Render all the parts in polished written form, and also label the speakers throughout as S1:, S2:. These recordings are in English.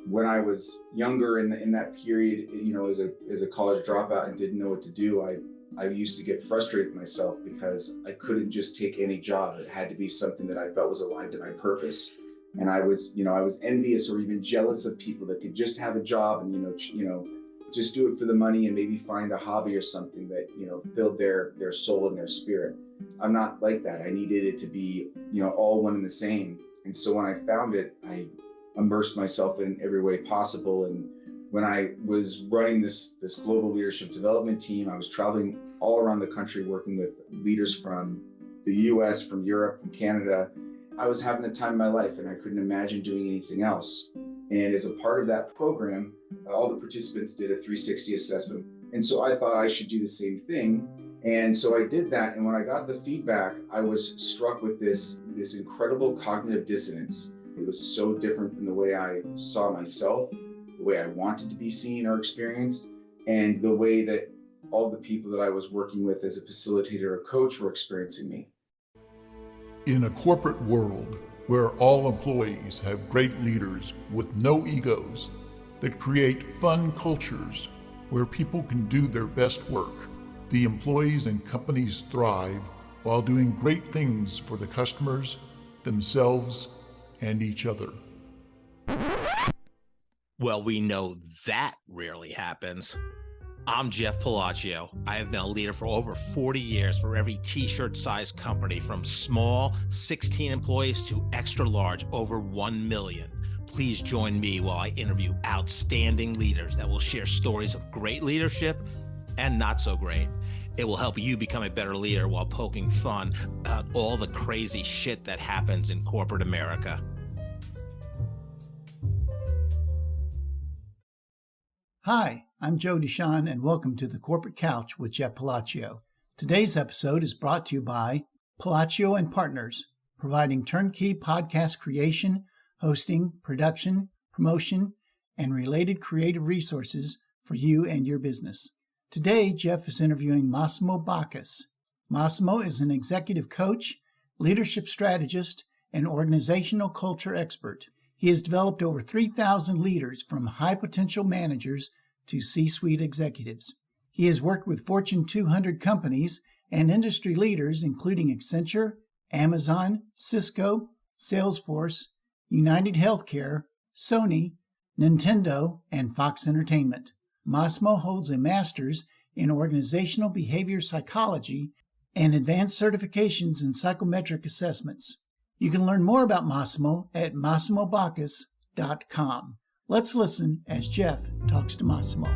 S1: when I was younger in that period, as a college dropout and didn't know what to do, I used to get frustrated with myself because I couldn't just take any job. It had to be something that I felt was aligned to my purpose. And I was envious or even jealous of people that could just have a job and, just do it for the money and maybe find a hobby or something that, filled their soul and their spirit. I'm not like that. I needed it to be, all one and the same. And so when I found it, I immersed myself in every way possible. And when I was running this global leadership development team, I was traveling all around the country working with leaders from the US, from Europe, from Canada. I was having the time of my life and I couldn't imagine doing anything else. And as a part of that program, all the participants did a 360 assessment. And so I thought I should do the same thing. And so I did that. And when I got the feedback, I was struck with this incredible cognitive dissonance. It was so different from the way I saw myself, the way I wanted to be seen or experienced, and the way that all the people that I was working with as a facilitator or coach were experiencing me.
S2: In a corporate world where all employees have great leaders with no egos that create fun cultures where people can do their best work, the employees and companies thrive while doing great things for the customers, themselves, and each other.
S3: Well, we know that rarely happens. I'm Jeff Palacio. I have been a leader for over 40 years for every t-shirt size company, from small 16 employees to extra large over 1 million. Please join me while I interview outstanding leaders that will share stories of great leadership and not so great. It will help you become a better leader while poking fun about all the crazy shit that happens in corporate America.
S4: Hi, I'm Joe Deshawn, and welcome to the Corporate Couch with Jeff Palacio. Today's episode is brought to you by Palacio and Partners, providing turnkey podcast creation, hosting, production, promotion, and related creative resources for you and your business. Today, Jeff is interviewing Massimo Backus. Massimo is an executive coach, leadership strategist, and organizational culture expert. He has developed over 3,000 leaders, from high potential managers to C-suite executives. He has worked with Fortune 200 companies and industry leaders including Accenture, Amazon, Cisco, Salesforce, United Healthcare, Sony, Nintendo, and Fox Entertainment. Massimo holds a master's in organizational behavior psychology and advanced certifications in psychometric assessments. You can learn more about Massimo at massimobackus.com. Let's listen as Jeff talks to Massimo.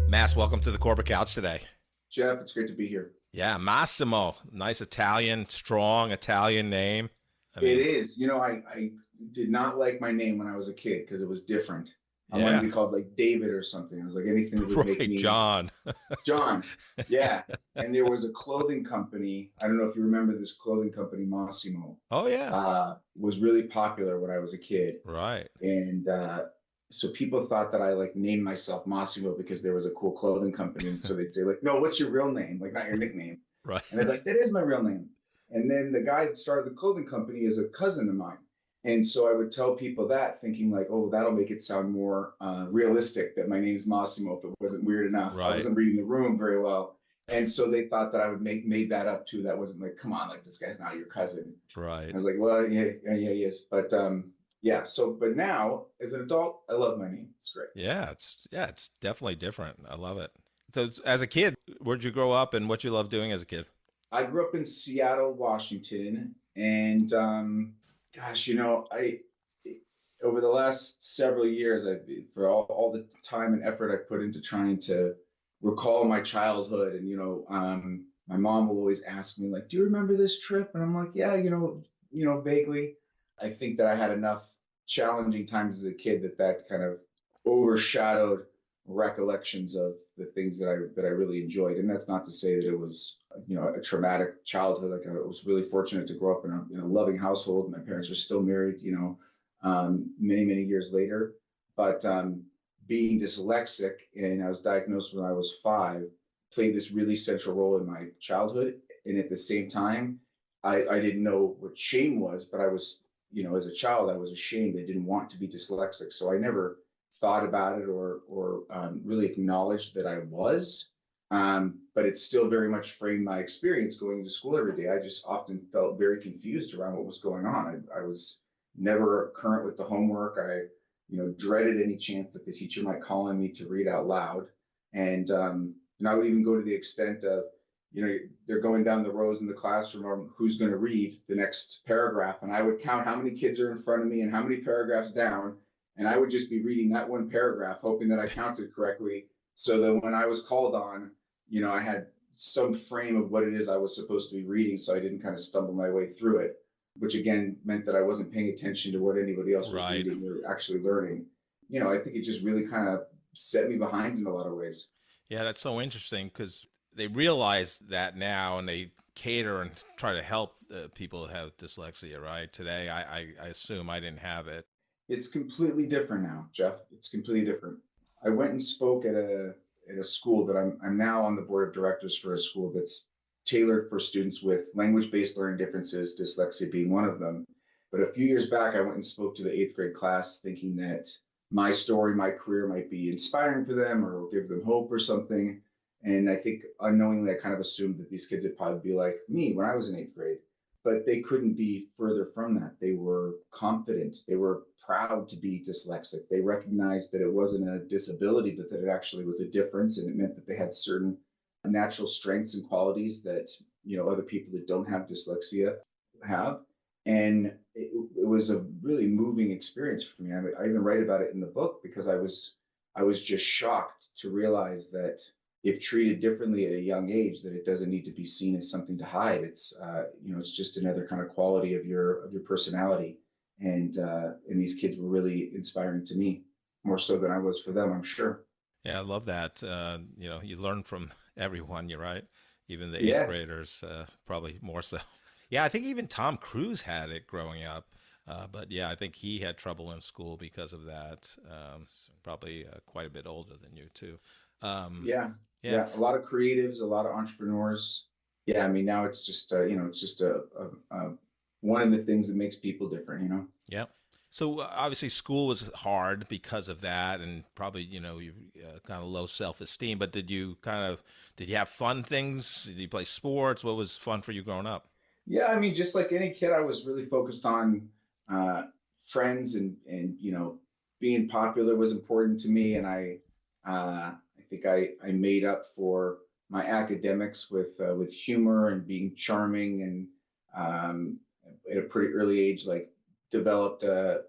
S3: Mass, welcome to the Corporate Couch today.
S1: Jeff, it's great to be here.
S3: Yeah, Massimo, nice Italian, strong Italian name.
S1: It is. I did not like my name when I was a kid because it was different. I wanted to be called like David or something. I was like, anything that would make me
S3: John.
S1: John. Yeah. And there was a clothing company. I don't know if you remember this clothing company, Massimo.
S3: Oh yeah.
S1: Was really popular when I was a kid.
S3: Right.
S1: And so people thought that I named myself Massimo because there was a cool clothing company. And so they'd say no, what's your real name? Not your nickname.
S3: Right.
S1: And they're like, that is my real name. And then the guy that started the clothing company is a cousin of mine. And so I would tell people that, thinking oh, that'll make it sound more realistic that my name's Massimo, if it wasn't weird enough.
S3: Right.
S1: I wasn't reading the room very well. And so they thought that I would made that up too. That wasn't come on, this guy's not your cousin.
S3: Right.
S1: And I was like, well, yeah, he is. But but now as an adult, I love my name. It's great.
S3: Yeah, it's definitely different. I love it. So as a kid, where'd you grow up and what you love doing as a kid?
S1: I grew up in Seattle, Washington, and I over the last several years, for all the time and effort I put into trying to recall my childhood, and my mom will always ask me do you remember this trip? And I'm like, yeah, vaguely. I think that I had enough challenging times as a kid that kind of overshadowed recollections of the things that I really enjoyed. And that's not to say that it was a traumatic childhood. I was really fortunate to grow up in a loving household. My parents are still married, many years later. But being dyslexic, and I was diagnosed when I was 5, played this really central role in my childhood. And at the same time, I didn't know what shame was, but I was, as a child, I was ashamed. I didn't want to be dyslexic. So I never thought about it or really acknowledged that I was. But it still very much framed my experience going to school every day. I just often felt very confused around what was going on. I was never current with the homework. I, dreaded any chance that the teacher might call on me to read out loud. And I would even go to the extent of, they're going down the rows in the classroom on who's going to read the next paragraph. And I would count how many kids are in front of me and how many paragraphs down. And I would just be reading that one paragraph, hoping that I counted correctly. So that when I was called on, I had some frame of what it is I was supposed to be reading. So I didn't kind of stumble my way through it, which again meant that I wasn't paying attention to what anybody else was
S3: Right.
S1: reading or actually learning. I think it just really kind of set me behind in a lot of ways.
S3: Yeah, that's so interesting because they realize that now and they cater and try to help people who have dyslexia, right? Today, I assume I didn't have it.
S1: It's completely different now, Jeff. It's completely different. I went and spoke at a school that I'm now on the board of directors for a school that's tailored for students with language-based learning differences, dyslexia being one of them. But a few years back, I went and spoke to the 8th grade class thinking that my story, my career might be inspiring for them or give them hope or something. And I think unknowingly, I kind of assumed that these kids would probably be like me when I was in 8th grade. But they couldn't be further from that. They were confident. They were proud to be dyslexic. They recognized that it wasn't a disability, but that it actually was a difference. And it meant that they had certain natural strengths and qualities that, other people that don't have dyslexia have. And it was a really moving experience for me. I even write about it in the book because I was just shocked to realize that if treated differently at a young age, that it doesn't need to be seen as something to hide. It's it's just another kind of quality of your personality. And these kids were really inspiring to me, more so than I was for them, I'm sure.
S3: Yeah, I love that. You learn from everyone, you're right. Even the eighth
S1: Yeah.
S3: graders, probably more so. Yeah, I think even Tom Cruise had it growing up. But yeah, I think he had trouble in school because of that. Probably quite a bit older than you too. Um,
S1: Yeah,
S3: yeah,
S1: yeah, a lot of creatives, a lot of entrepreneurs. Yeah, I mean, now it's just it's just one of the things that makes people different.
S3: yeah. So obviously school was hard because of that, and probably you kind of low self-esteem. But did you have fun things? Did you play sports? What was fun for you growing up?
S1: Yeah, I mean, just like any kid, I was really focused on uh, friends and being popular was important to me, and I think I made up for my academics with humor and being charming and at a pretty early age, like developed a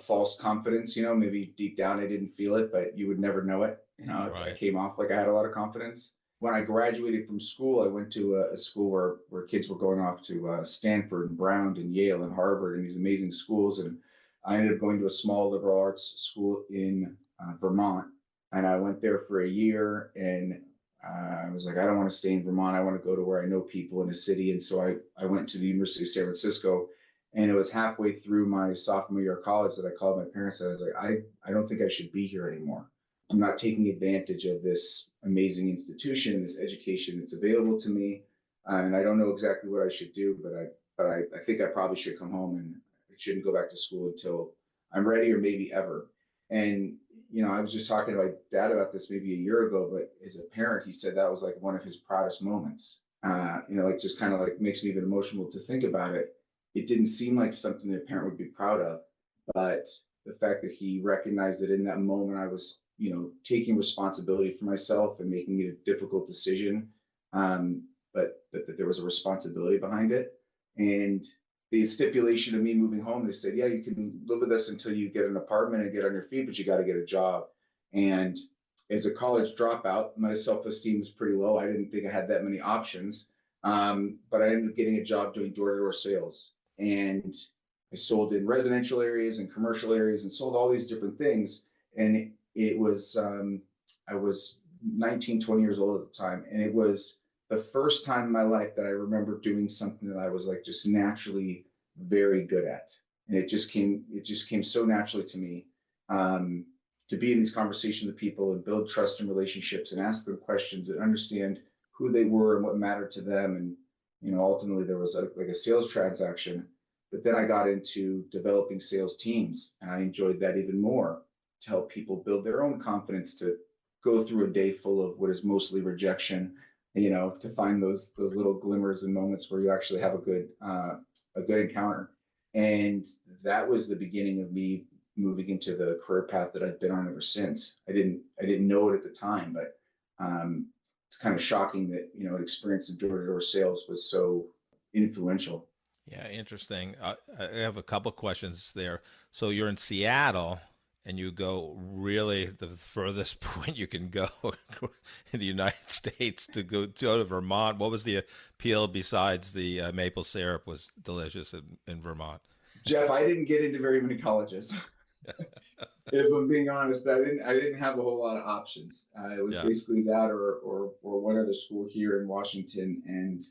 S1: false confidence. Maybe deep down I didn't feel it, but you would never know it. I
S3: Right.
S1: came off like I had a lot of confidence. When I graduated from school, I went to a school where kids were going off to Stanford and Brown and Yale and Harvard and these amazing schools. And I ended up going to a small liberal arts school in Vermont. And I went there for a year and I was like, I don't want to stay in Vermont. I want to go to where I know people in a city. And so I went to the University of San Francisco. And it was halfway through my sophomore year of college that I called my parents and I was like, I don't think I should be here anymore. I'm not taking advantage of this amazing institution, this education that's available to me, and I don't know exactly what I should do. But I think I probably should come home and I shouldn't go back to school until I'm ready or maybe ever. And I was just talking to my dad about this maybe a year ago, but as a parent, he said that was like one of his proudest moments. Like just kind of like makes me even emotional to think about it. It didn't seem like something that a parent would be proud of, but the fact that he recognized that in that moment I was taking responsibility for myself and making it a difficult decision, but that there was a responsibility behind it. And the stipulation of me moving home, they said, yeah, you can live with us until you get an apartment and get on your feet, but you got to get a job. And as a college dropout, my self-esteem was pretty low. I didn't think I had that many options. But I ended up getting a job doing door-to-door sales. And I sold in residential areas and commercial areas and sold all these different things. And it was, I was 19, 20 years old at the time. And it was the first time in my life that I remember doing something that I was like just naturally very good at. And it just came so naturally to me to be in these conversations with people and build trust and relationships and ask them questions and understand who they were and what mattered to them. And ultimately there was like a sales transaction. But then I got into developing sales teams, and I enjoyed that even more, to help people build their own confidence to go through a day full of what is mostly rejection, to find those little glimmers and moments where you actually have a good encounter. And that was the beginning of me moving into the career path that I've been on ever since. I didn't know it at the time, but it's kind of shocking that experience in door-to-door sales was so influential.
S3: Yeah, interesting. I have a couple questions there. So you're in Seattle, and you go really the furthest point you can go in the United States to go to Vermont. What was the appeal besides the maple syrup was delicious in Vermont?
S1: Jeff, I didn't get into very many colleges. If I'm being honest, I didn't have a whole lot of options. It was basically that or one other school here in Washington, and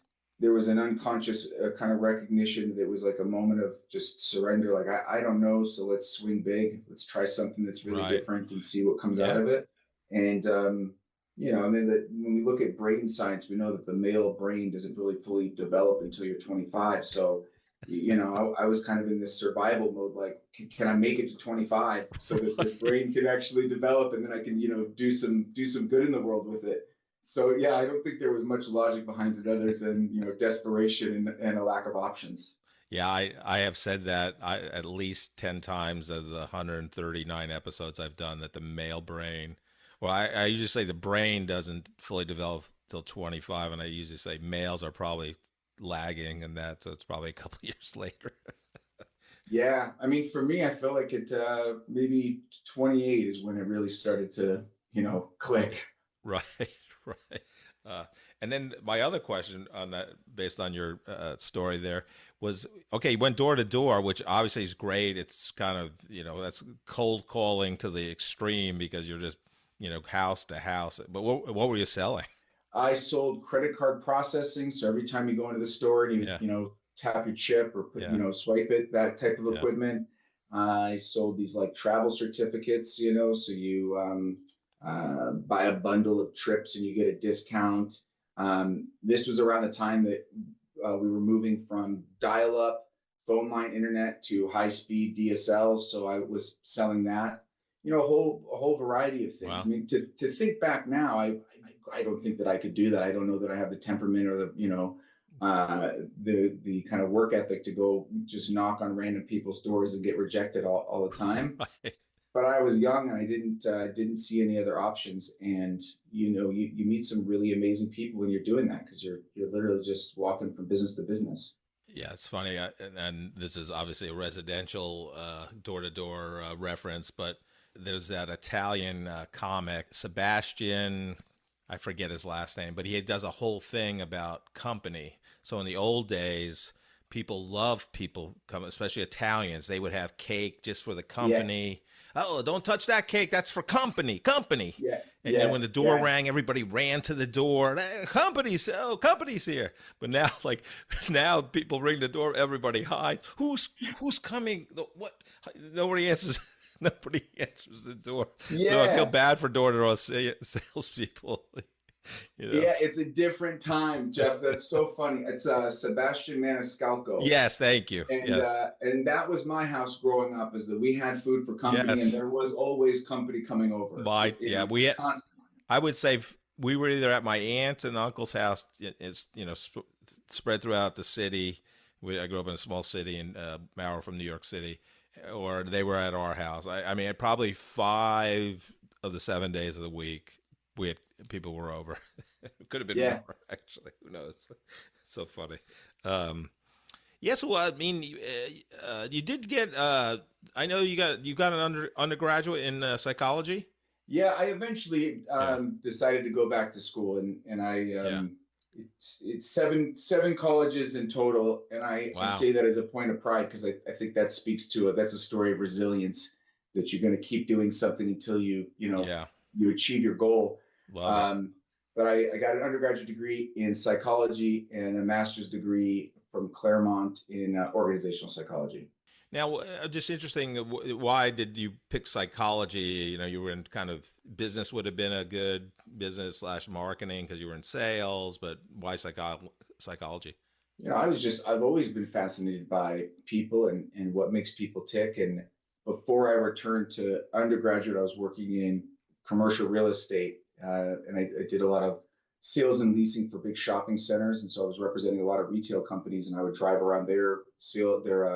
S1: there was an unconscious kind of recognition that it was like a moment of just surrender. Like, I don't know, so let's swing big. Let's try something that's really different and see what comes out of it. And I mean, that when we look at brain science, we know that the male brain doesn't really fully develop until you're 25. So I was kind of in this survival mode, like, can I make it to 25 so that this brain can actually develop, and then I can, do some good in the world with it. So yeah, I don't think there was much logic behind it other than, desperation and a lack of options.
S3: Yeah, I have said that at least 10 times of the 139 episodes I've done, that the male brain, well, I usually say the brain doesn't fully develop till 25, and I usually say males are probably lagging in that, so it's probably a couple years later.
S1: Yeah, I mean, for me, I feel like it maybe 28 is when it really started to, click.
S3: Right, right. And then my other question on that, based on your story there, was, okay, you went door to door, which obviously is great. It's kind of, that's cold calling to the extreme, because you're just, house to house. But what were you selling?
S1: I sold credit card processing. So every time you go into the store and you tap your chip or swipe it, that type of equipment. I sold these like travel certificates, so you buy a bundle of trips and you get a discount. This was around the time that we were moving from dial-up phone line internet to high-speed DSL. So I was selling that, a whole variety of things.
S3: Wow.
S1: I mean, to think back now, I don't think that I could do that. I don't know that I have the temperament or the kind of work ethic to go just knock on random people's doors and get rejected all the time.
S3: Right.
S1: But I was young and I didn't see any other options. And you meet some really amazing people when you're doing that, because you're literally just walking from business to business.
S3: Yeah, it's funny, and this is obviously a residential door-to-door reference, but there's that Italian comic, Sebastian, I forget his last name, but he does a whole thing about company. So in the old days, people love people come, especially Italians. They would have cake just for the company. Yeah. Oh, don't touch that cake. That's for company.
S1: Yeah.
S3: And then when the door rang, everybody ran to the door. Company's here. But now people ring the door. Everybody hides. Who's coming? What? Nobody answers. Nobody answers the door.
S1: Yeah.
S3: So I feel bad for door-to-door salespeople.
S1: Yeah, it's a different time, Jeff. That's so funny. It's Sebastian Maniscalco.
S3: Yes, thank you.
S1: And
S3: yes.
S1: And that was my house growing up, is that we had food for company, and there was always company coming over.
S3: We had constantly. I would say we were either at my aunt and uncle's house. It's spread throughout the city. I grew up in a small city in Merrill from New York City, or they were at our house. I mean, probably 5 of the 7 days of the week, people were over. It could have been more, actually. Who knows? It's so funny. So I mean, you did get. I know you got an undergraduate in psychology.
S1: Yeah, I eventually decided to go back to school, and I it's seven colleges in total, and I say that as a point of pride, because I think that speaks to it. That's a story of resilience, that you're going to keep doing something until you achieve your goal. But I got an undergraduate degree in psychology and a master's degree from Claremont in organizational psychology.
S3: Now, just interesting, why did you pick psychology? You were in kind of business, would have been a good business / marketing because you were in sales, but why psychology?
S1: I've always been fascinated by people and what makes people tick. And before I returned to undergraduate, I was working in commercial real estate, and I did a lot of sales and leasing for big shopping centers. And so I was representing a lot of retail companies, and I would drive around their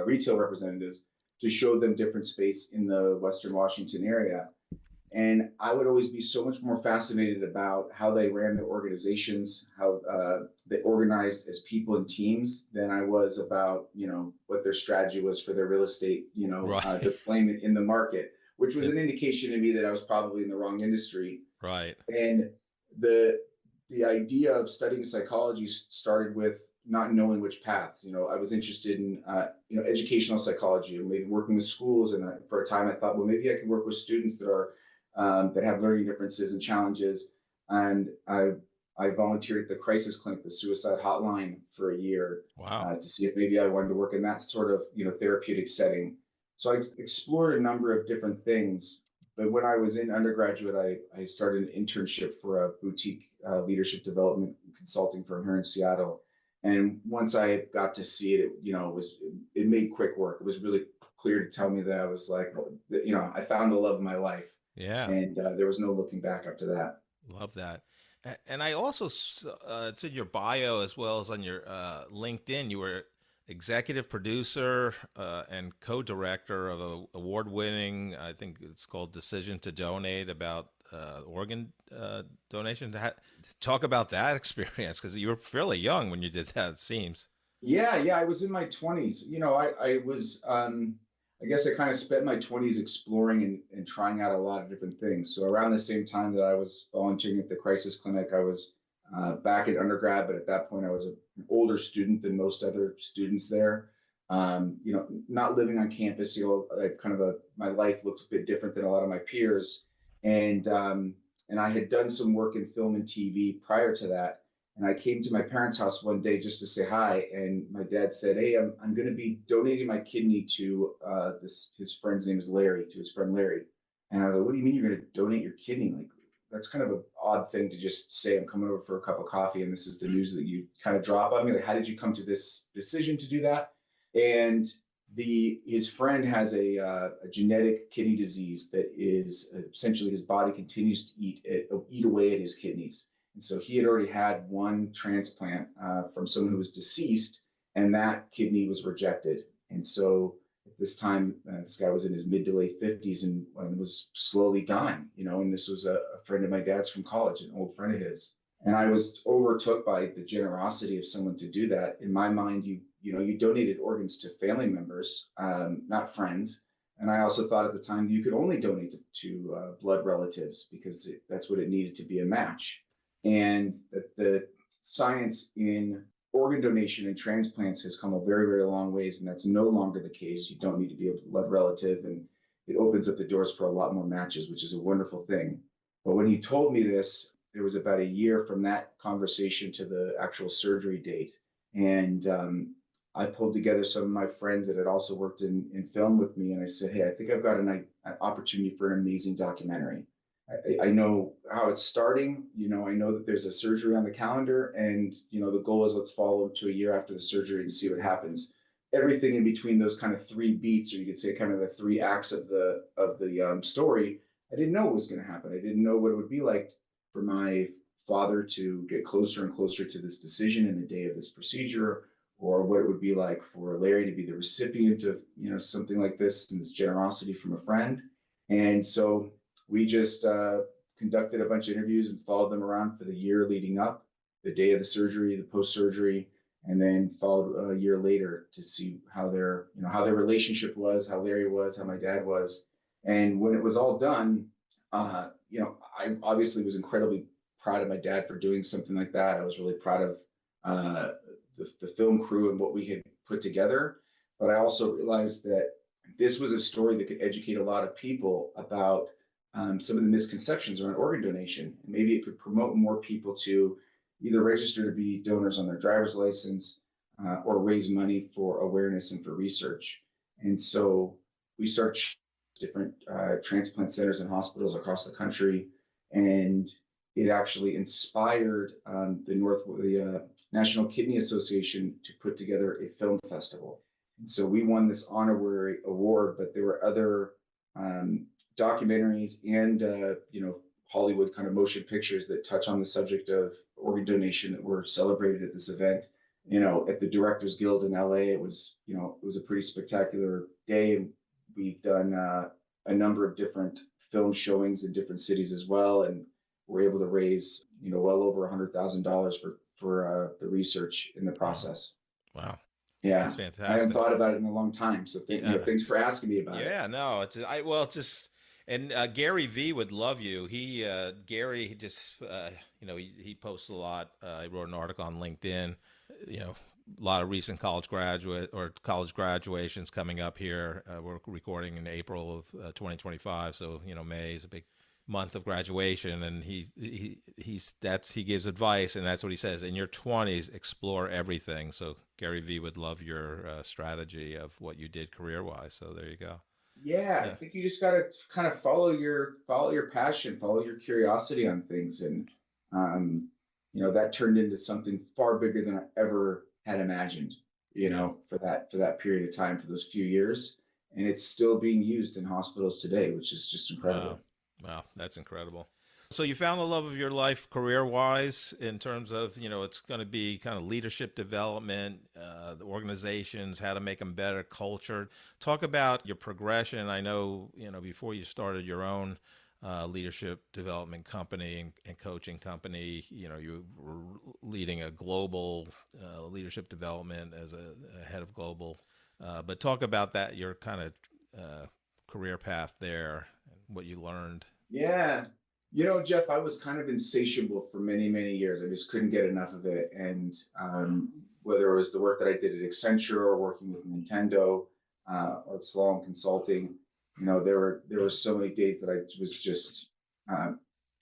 S1: retail representatives to show them different space in the Western Washington area. And I would always be so much more fascinated about how they ran their organizations, how they organized as people and teams, than I was about, what their strategy was for their real estate,
S3: Right.
S1: deployment in the market, which was an indication to me that I was probably in the wrong industry.
S3: Right.
S1: And the the idea of studying psychology started with not knowing which path. I was interested in educational psychology and maybe working with schools. And for a time, I thought, well, maybe I could work with students that have learning differences and challenges. And I volunteered at the crisis clinic, the suicide hotline, for a year
S3: Wow.
S1: to see if maybe I wanted to work in that sort of therapeutic setting. So I explored a number of different things. But when I was in undergraduate, I started an internship for a boutique leadership development consulting firm here in Seattle. And once I got to see it, it made quick work. It was really clear to tell me that I was like, I found the love of my life,
S3: Yeah.
S1: and there was no looking back after that.
S3: Love that. And I also, it's in your bio as well as on your LinkedIn, you were executive producer and co-director of a award-winning, I think it's called Decision to Donate, about organ donation. Talk about that experience, because you were fairly young when you did that, it seems.
S1: Yeah. I was in my 20s. I was, I guess I kind of spent my 20s exploring and trying out a lot of different things. So around the same time that I was volunteering at the crisis clinic, I was back in undergrad, but at that point I was an older student than most other students there. Not living on campus, my life looked a bit different than a lot of my peers. And I had done some work in film and TV prior to that. And I came to my parents' house one day just to say hi. And my dad said, "Hey, I'm going to be donating my kidney to his friend's name is Larry, to his friend Larry." And I was like, "What do you mean you're going to donate your kidney? Like, that's kind of an odd thing to just say. I'm coming over for a cup of coffee, and this is the news that you kind of drop on me. Like, how did you come to this decision to do that?" And his friend has a genetic kidney disease that is essentially his body continues to eat away at his kidneys. And so he had already had one transplant from someone who was deceased, and that kidney was rejected. And so at this time, this guy was in his mid to late 50s and was slowly dying, and this was a friend of my dad's from college, an old friend of his. And I was overtook by the generosity of someone to do that. In my mind, you donated organs to family members, not friends. And I also thought at the time you could only donate to blood relatives because that's what it needed to be a match. And that the science in organ donation and transplants has come a very, very long ways, and that's no longer the case. You don't need to be a blood relative, and it opens up the doors for a lot more matches, which is a wonderful thing. But when he told me this, there was about a year from that conversation to the actual surgery date. And I pulled together some of my friends that had also worked in film with me. And I said, "Hey, I think I've got an opportunity for an amazing documentary. I know how it's starting. I know that there's a surgery on the calendar, and the goal is let's follow to a year after the surgery and see what happens. Everything in between those kind of three beats, or you could say kind of the three acts of the story, I didn't know what was going to happen. I didn't know what it would be like for my father to get closer and closer to this decision in the day of this procedure, or what it would be like for Larry to be the recipient of something like this and this generosity from a friend." And so we just conducted a bunch of interviews and followed them around for the year leading up, the day of the surgery, the post-surgery, and then followed a year later to see how their relationship was, how Larry was, how my dad was. And when it was all done, I obviously was incredibly proud of my dad for doing something like that. I was really proud of the film crew and what we had put together. But I also realized that this was a story that could educate a lot of people about some of the misconceptions around organ donation. And maybe it could promote more people to either register to be donors on their driver's license or raise money for awareness and for research. And so we started different transplant centers and hospitals across the country. And it actually inspired the National Kidney Association to put together a film festival. And so we won this honorary award, but there were other documentaries and Hollywood kind of motion pictures that touch on the subject of organ donation that were celebrated at this event. At the Directors Guild in LA, it was a pretty spectacular day. And we've done a number of different film showings in different cities as well, and we're able to raise well over $100,000 for the research in the process.
S3: Wow.
S1: Yeah,
S3: that's fantastic.
S1: I haven't thought about it in a long time, so thanks for asking me about it.
S3: Yeah, no, it's just. And Gary V would love you. Gary just, he posts a lot. He wrote an article on LinkedIn. A lot of recent college graduations coming up here. We're recording in April of 2025, so May is a big month of graduation, and he gives advice, and that's what he says: in your 20s, explore everything. So Gary V would love your strategy of what you did career-wise. So there you go.
S1: Yeah, I think you just got to kind of follow your passion, follow your curiosity on things. And, that turned into something far bigger than I ever had imagined, for that period of time, for those few years. And it's still being used in hospitals today, which is just incredible.
S3: Wow, that's incredible. So you found the love of your life career-wise in terms of, it's going to be kind of leadership development, the organizations, how to make them better, culture. Talk about your progression. I know, before you started your own leadership development company and coaching company, you were leading a global leadership development as a head of global. But talk about that, your kind of career path there and what you learned.
S1: Yeah. Jeff, I was kind of insatiable for many, many years. I just couldn't get enough of it. And whether it was the work that I did at Accenture or working with Nintendo or Slalom Consulting, there were so many days that I was just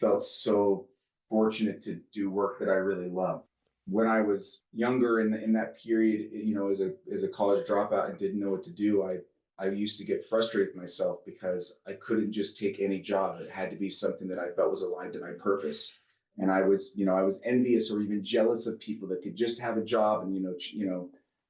S1: felt so fortunate to do work that I really loved. When I was younger in that period, as a college dropout and didn't know what to do, I used to get frustrated with myself because I couldn't just take any job. It had to be something that I felt was aligned to my purpose. And I was envious or even jealous of people that could just have a job and,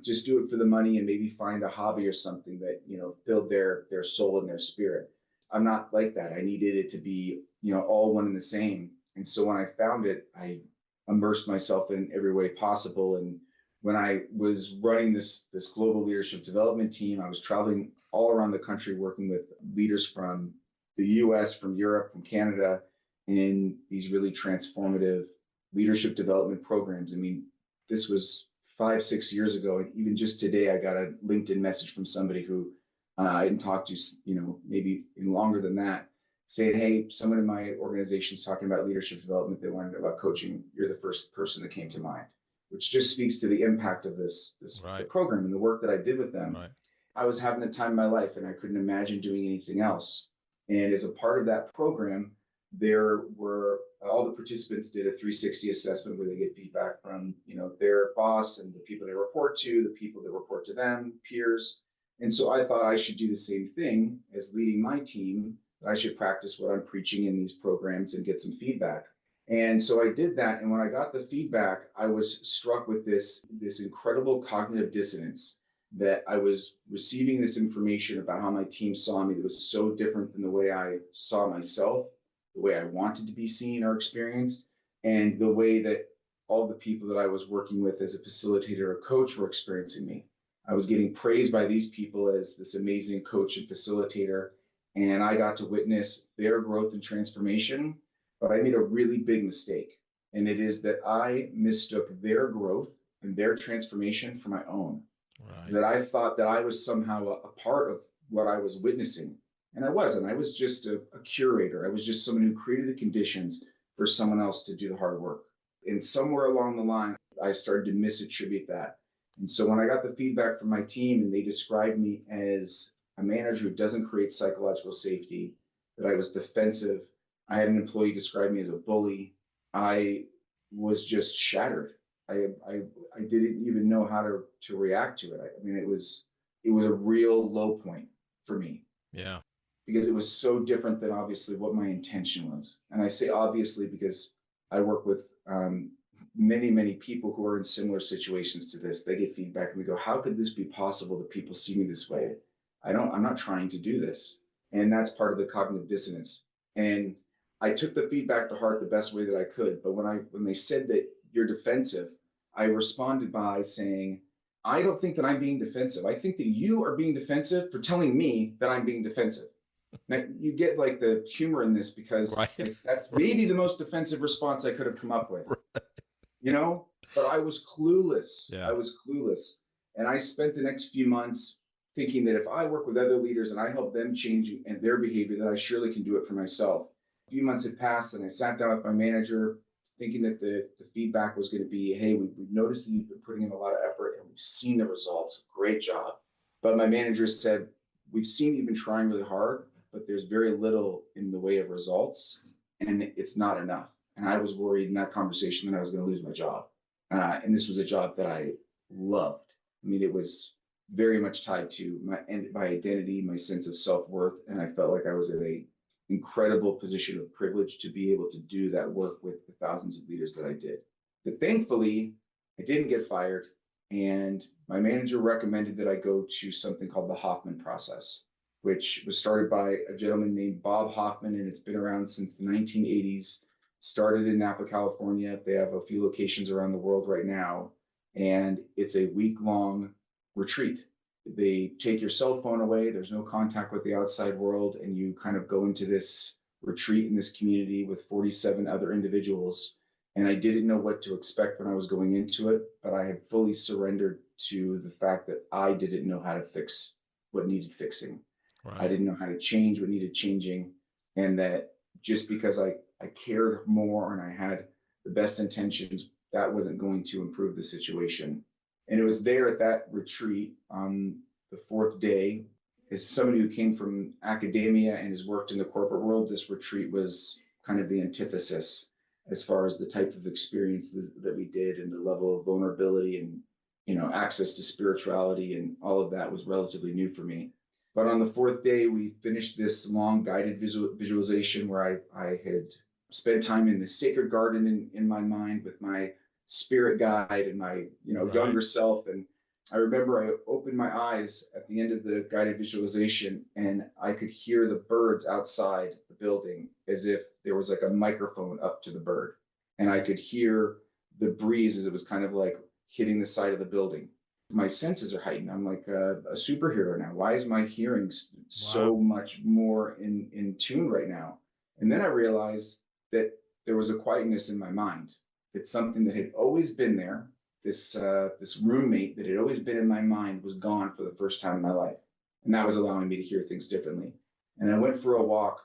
S1: just do it for the money and maybe find a hobby or something that, filled their soul and their spirit. I'm not like that. I needed it to be, all one and the same. And so when I found it, I immersed myself in every way possible. And when I was running this global leadership development team, I was traveling all around the country working with leaders from the US, from Europe, from Canada, in these really transformative leadership development programs. I mean, this was 5-6 years ago. And even just today, I got a LinkedIn message from somebody who I hadn't talked to, maybe in longer than that, saying, hey, someone in my organization is talking about leadership development. They wanted to know about coaching. You're the first person that came to mind, which just speaks to the impact of this
S3: right.
S1: program and the work that I did with them.
S3: Right.
S1: I was having the time of my life and I couldn't imagine doing anything else. And as a part of that program, there were all the participants did a 360 assessment where they get feedback from, their boss and the people they report to, the people that report to them, peers. And so I thought I should do the same thing as leading my team, that I should practice what I'm preaching in these programs and get some feedback. And so I did that. And when I got the feedback, I was struck with this incredible cognitive dissonance, that I was receiving this information about how my team saw me that was so different than the way I saw myself, the way I wanted to be seen or experienced, and the way that all the people that I was working with as a facilitator or coach were experiencing me. I was getting praised by these people as this amazing coach and facilitator, and I got to witness their growth and transformation. But I made a really big mistake, and it is that I mistook their growth and their transformation for my own. Right. That I thought that I was somehow a part of what I was witnessing. And I wasn't. I was just a curator. I was just someone who created the conditions for someone else to do the hard work. And somewhere along the line, I started to misattribute that. And so when I got the feedback from my team and they described me as a manager who doesn't create psychological safety, that I was defensive, I had an employee describe me as a bully, I was just shattered. I didn't even know how to react to it. I mean, it was a real low point for me.
S3: Yeah.
S1: Because it was so different than obviously what my intention was. And I say obviously because I work with many, many people who are in similar situations to this. They get feedback and we go, how could this be possible that people see me this way? I'm not trying to do this. And that's part of the cognitive dissonance. And I took the feedback to heart the best way that I could. But when they said that you're defensive, I responded by saying, I don't think that I'm being defensive. I think that you are being defensive for telling me that I'm being defensive. Now, you get like the humor in this because
S3: Right.
S1: like, that's maybe the most defensive response I could have come up with, you know, but I was clueless.
S3: Yeah.
S1: I was clueless. And I spent the next few months thinking that if I work with other leaders and I help them change and their behavior, that I surely can do it for myself. A few months had passed and I sat down with my manager thinking that the feedback was going to be, hey, we've noticed that you've been putting in a lot of effort and we've seen the results. Great job. But my manager said, we've seen that you've been trying really hard, but there's very little in the way of results and it's not enough. And I was worried in that conversation that I was going to lose my job. And this was a job that I loved. I mean, it was very much tied to my identity, my sense of self-worth. And I felt like I was in a incredible position of privilege to be able to do that work with the thousands of leaders that I did. But thankfully, I didn't get fired. And my manager recommended that I go to something called the Hoffman Process, which was started by a gentleman named Bob Hoffman, and it's been around since the 1980s. Started in Napa, California. They have a few locations around the world right now. And it's a week-long retreat. They take your cell phone away. There's no contact with the outside world. And you kind of go into this retreat in this community with 47 other individuals. And I didn't know what to expect when I was going into it, but I had fully surrendered to the fact that I didn't know how to fix what needed fixing. Right. I didn't know how to change what needed changing. And that just because I cared more and I had the best intentions, that wasn't going to improve the situation. And it was there at that retreat on the fourth day, as somebody who came from academia and has worked in the corporate world, this retreat was kind of the antithesis as far as the type of experiences that we did and the level of vulnerability and, you know, access to spirituality and all of that was relatively new for me. But on the fourth day, we finished this long guided visualization where I had spent time in the sacred garden in my mind with my spirit guide and my, you know, younger self. And I remember I opened my eyes at the end of the guided visualization and I could hear the birds outside the building as if there was like a microphone up to the bird. And I could hear the breeze as it was kind of like hitting the side of the building. My senses are heightened. I'm like a superhero now. Why is my hearing so much more in tune right now? And then I realized that there was a quietness in my mind. It's something that had always been there. This roommate that had always been in my mind was gone for the first time in my life. And that was allowing me to hear things differently. And I went for a walk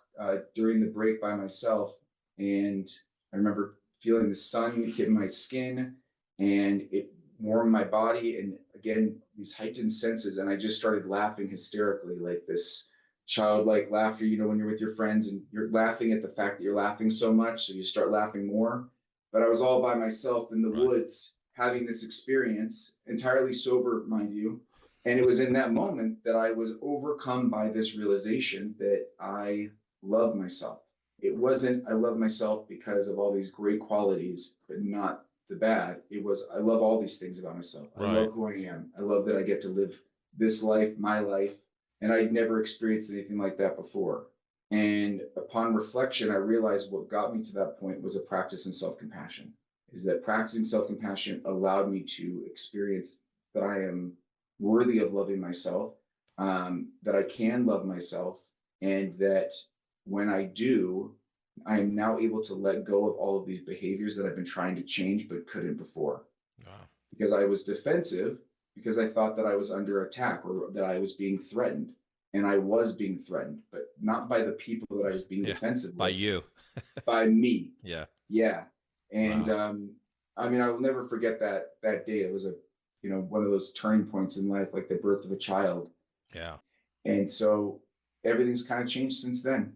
S1: during the break by myself. And I remember feeling the sun hit my skin and it warmed my body. And again, these heightened senses. And I just started laughing hysterically, like this childlike laughter, you know, when you're with your friends and you're laughing at the fact that you're laughing so much. So you start laughing more. But I was all by myself in the woods having this experience, entirely sober, mind you. And it was in that moment that I was overcome by this realization that I love myself. It wasn't, I love myself because of all these great qualities, but not the bad. It was, I love all these things about myself. I love who I am. I love that I get to live this life, my life. And I'd never experienced anything like that before. And upon reflection, I realized what got me to that point was a practice in self-compassion. Is that practicing self-compassion allowed me to experience that I am worthy of loving myself, that I can love myself, and that when I do, I am now able to let go of all of these behaviors that I've been trying to change but couldn't before. Because I was defensive, because I thought that I was under attack or that I was being threatened. And I was being threatened, but not by the people that I was being defensive
S3: by
S1: with.
S3: You.
S1: By me.
S3: Yeah.
S1: And I mean, I will never forget that day. It was one of those turning points in life, like the birth of a child.
S3: Yeah.
S1: And so everything's kind of changed since then.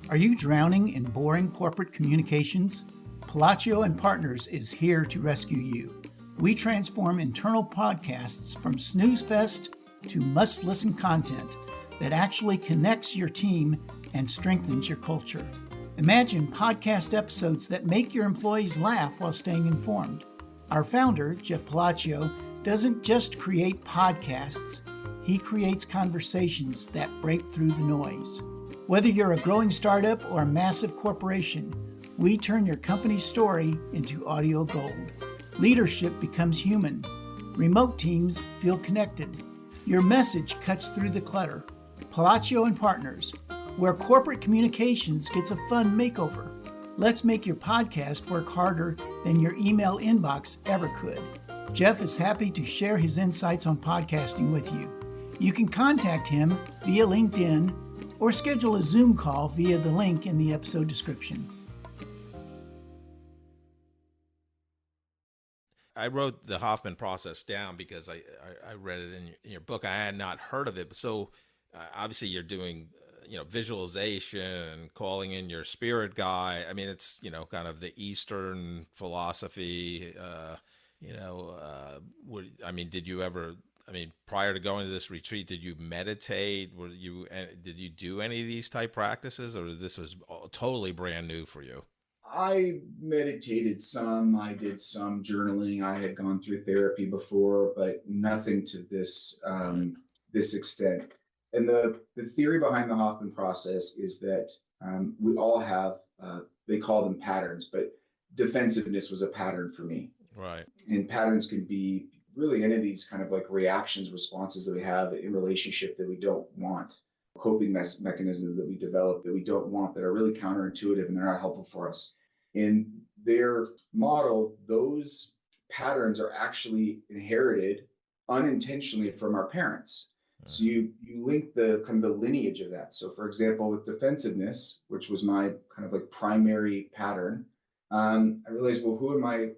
S4: Are you drowning in boring corporate communications? Palacio and Partners is here to rescue you. We transform internal podcasts from snooze fest to must-listen content that actually connects your team and strengthens your culture. Imagine podcast episodes that make your employees laugh while staying informed. Our founder, Jeff Palacio, doesn't just create podcasts, he creates conversations that break through the noise. Whether you're a growing startup or a massive corporation, we turn your company's story into audio gold. Leadership becomes human. Remote teams feel connected. Your message cuts through the clutter. Palacio and Partners, where corporate communications gets a fun makeover. Let's make your podcast work harder than your email inbox ever could. Jeff is happy to share his insights on podcasting with you. You can contact him via LinkedIn or schedule a Zoom call via the link in the episode description.
S3: I wrote the Hoffman Process down because I read it in your book. I had not heard of it. So obviously you're doing visualization, calling in your spirit guide. I mean, it's, kind of the Eastern philosophy, prior to going to this retreat, did you meditate? Did you do any of these type practices, or this was totally brand new for you?
S1: I meditated some, I did some journaling. I had gone through therapy before, but nothing to this, this extent. And the theory behind the Hoffman process is that we all have, they call them patterns, but defensiveness was a pattern for me.
S3: Right.
S1: And patterns can be really any of these kind of like reactions, responses that we have in relationship that we don't want, coping mechanisms that we develop that we don't want, that are really counterintuitive and they're not helpful for us. In their model, those patterns are actually inherited unintentionally from our parents. So you link the kind of the lineage of that. So for example, with defensiveness, which was my kind of like primary pattern, I realized, well,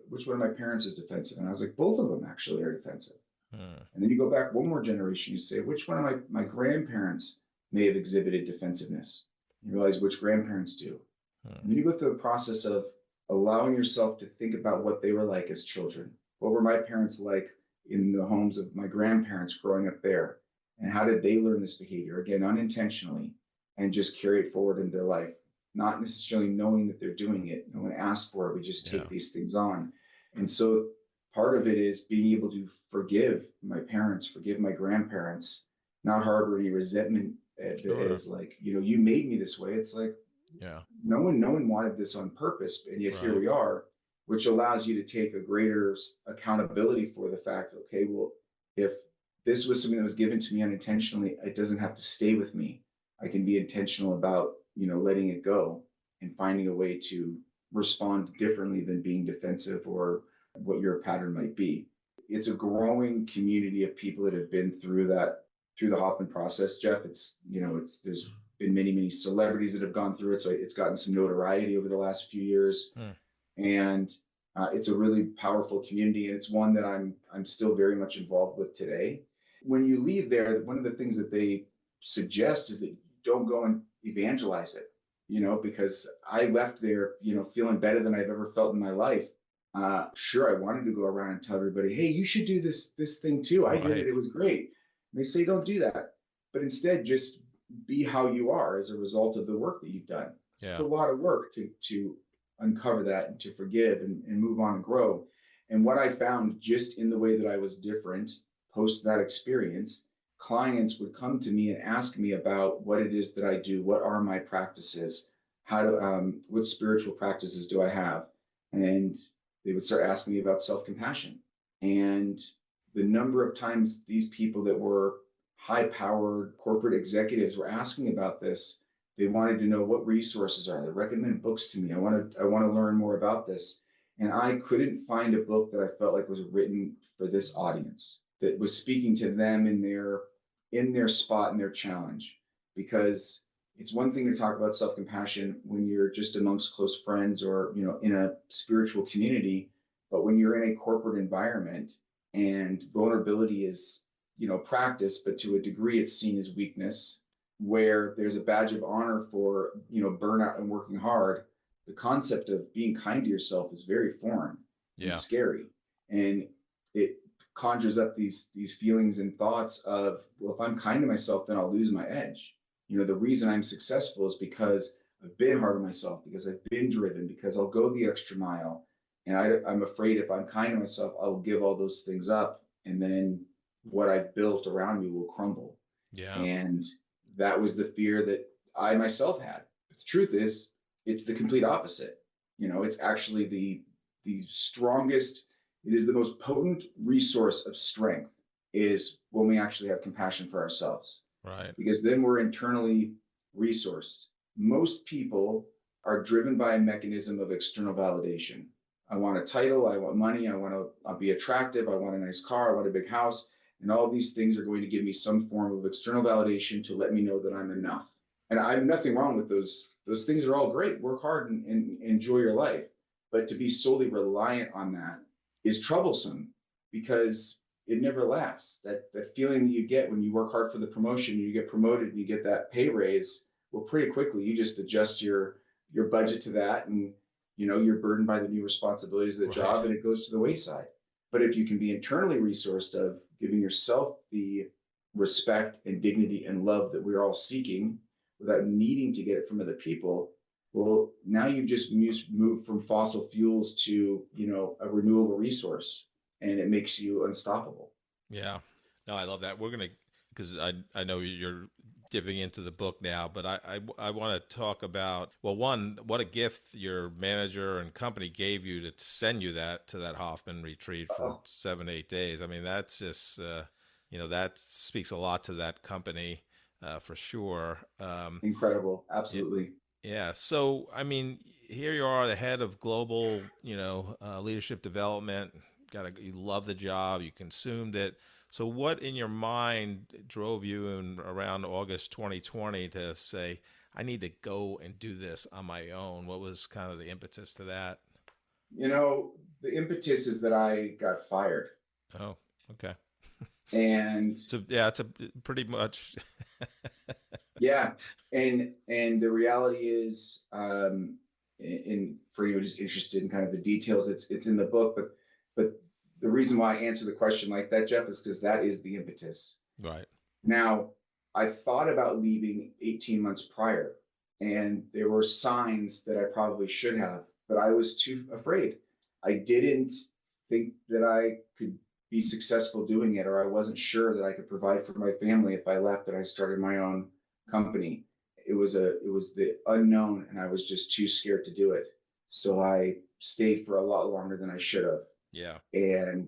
S1: which one of my parents is defensive? And I was like, both of them actually are defensive. And then you go back one more generation, you say, which one of my grandparents may have exhibited defensiveness? You realize which grandparents do. And then you go through the process of allowing yourself to think about what they were like as children. What were my parents like in the homes of my grandparents growing up there? And how did they learn this behavior? Again, unintentionally, and just carry it forward in their life, not necessarily knowing that they're doing it. No one asked for it. We just take these things on. And so part of it is being able to forgive my parents, forgive my grandparents, not harbor any resentment as like, you made me this way. It's like, no one wanted this on purpose. And yet here we are, which allows you to take a greater accountability for the fact, okay, well, if this was something that was given to me unintentionally, it doesn't have to stay with me. I can be intentional about, letting it go and finding a way to respond differently than being defensive or what your pattern might be. It's a growing community of people that have been through the Hoffman process, Jeff. There's been many celebrities that have gone through it. So it's gotten some notoriety over the last few years. And it's a really powerful community. And it's one that I'm still very much involved with today. When you leave there, one of the things that they suggest is that you don't go and evangelize it, because I left there, feeling better than I've ever felt in my life. Sure, I wanted to go around and tell everybody, hey, you should do this thing too. I did it. It was great. And they say, don't do that. But instead, just be how you are as a result of the work that you've done. It's a lot of work to uncover that and to forgive and move on and grow. And what I found just in the way that I was different post that experience, clients would come to me and ask me about what it is that I do. What are my practices? What spiritual practices do I have? And they would start asking me about self-compassion. And the number of times these people that were high-powered corporate executives were asking about this, they wanted to know what resources are there. Recommend books to me. I want to learn more about this. And I couldn't find a book that I felt like was written for this audience, that was speaking to them in their spot and their challenge. Because it's one thing to talk about self-compassion when you're just amongst close friends or, in a spiritual community, but when you're in a corporate environment and vulnerability is, practiced, but to a degree it's seen as weakness, where there's a badge of honor for, burnout and working hard, the concept of being kind to yourself is very foreign and scary. And it conjures up these feelings and thoughts of, well, if I'm kind to myself, then I'll lose my edge. The reason I'm successful is because I've been hard on myself, because I've been driven, because I'll go the extra mile. And I'm afraid if I'm kind to myself, I'll give all those things up. And then what I've built around me will crumble.
S3: Yeah.
S1: And that was the fear that I myself had. But the truth is, it's the complete opposite. It's actually the strongest, it is the most potent resource of strength, is when we actually have compassion for ourselves.
S3: Right.
S1: Because then we're internally resourced. Most people are driven by a mechanism of external validation. I want a title, I want money, I want to be attractive, I want a nice car, I want a big house. And all these things are going to give me some form of external validation to let me know that I'm enough. And I have nothing wrong with those. Those things are all great. Work hard and enjoy your life. But to be solely reliant on that is troublesome, because it never lasts. That feeling that you get when you work hard for the promotion, you get promoted and you get that pay raise, well, pretty quickly you just adjust your budget to that, and you're burdened by the new responsibilities of the job, and it goes to the wayside. But if you can be internally resourced, of giving yourself the respect and dignity and love that we're all seeking without needing to get it from other people, well, now you've just moved from fossil fuels to, a renewable resource, and it makes you unstoppable.
S3: Yeah. No, I love that. We're going to, because I know you're dipping into the book now, but I want to talk about, well, one, what a gift your manager and company gave you to send you to that Hoffman retreat for 7-8 days. I mean, that's just, that speaks a lot to that company for sure.
S1: Incredible. Absolutely.
S3: Yeah. So, I mean, here you are, the head of global, leadership development. You love the job, you consumed it. So what in your mind drove you in around August 2020 to say, I need to go and do this on my own? What was kind of the impetus to that?
S1: The impetus is that I got fired.
S3: Oh, okay.
S1: And
S3: so, yeah, it's a pretty much.
S1: Yeah. And the reality is, for anyone who's interested in kind of the details, it's in the book, but the reason why I answer the question like that, Jeff, is because that is the impetus.
S3: Right.
S1: Now, I thought about leaving 18 months prior, and there were signs that I probably should have, but I was too afraid. I didn't think that I could be successful doing it, or I wasn't sure that I could provide for my family if I left and I started my own company. It was the unknown, and I was just too scared to do it. So I stayed for a lot longer than I should have.
S3: Yeah.
S1: And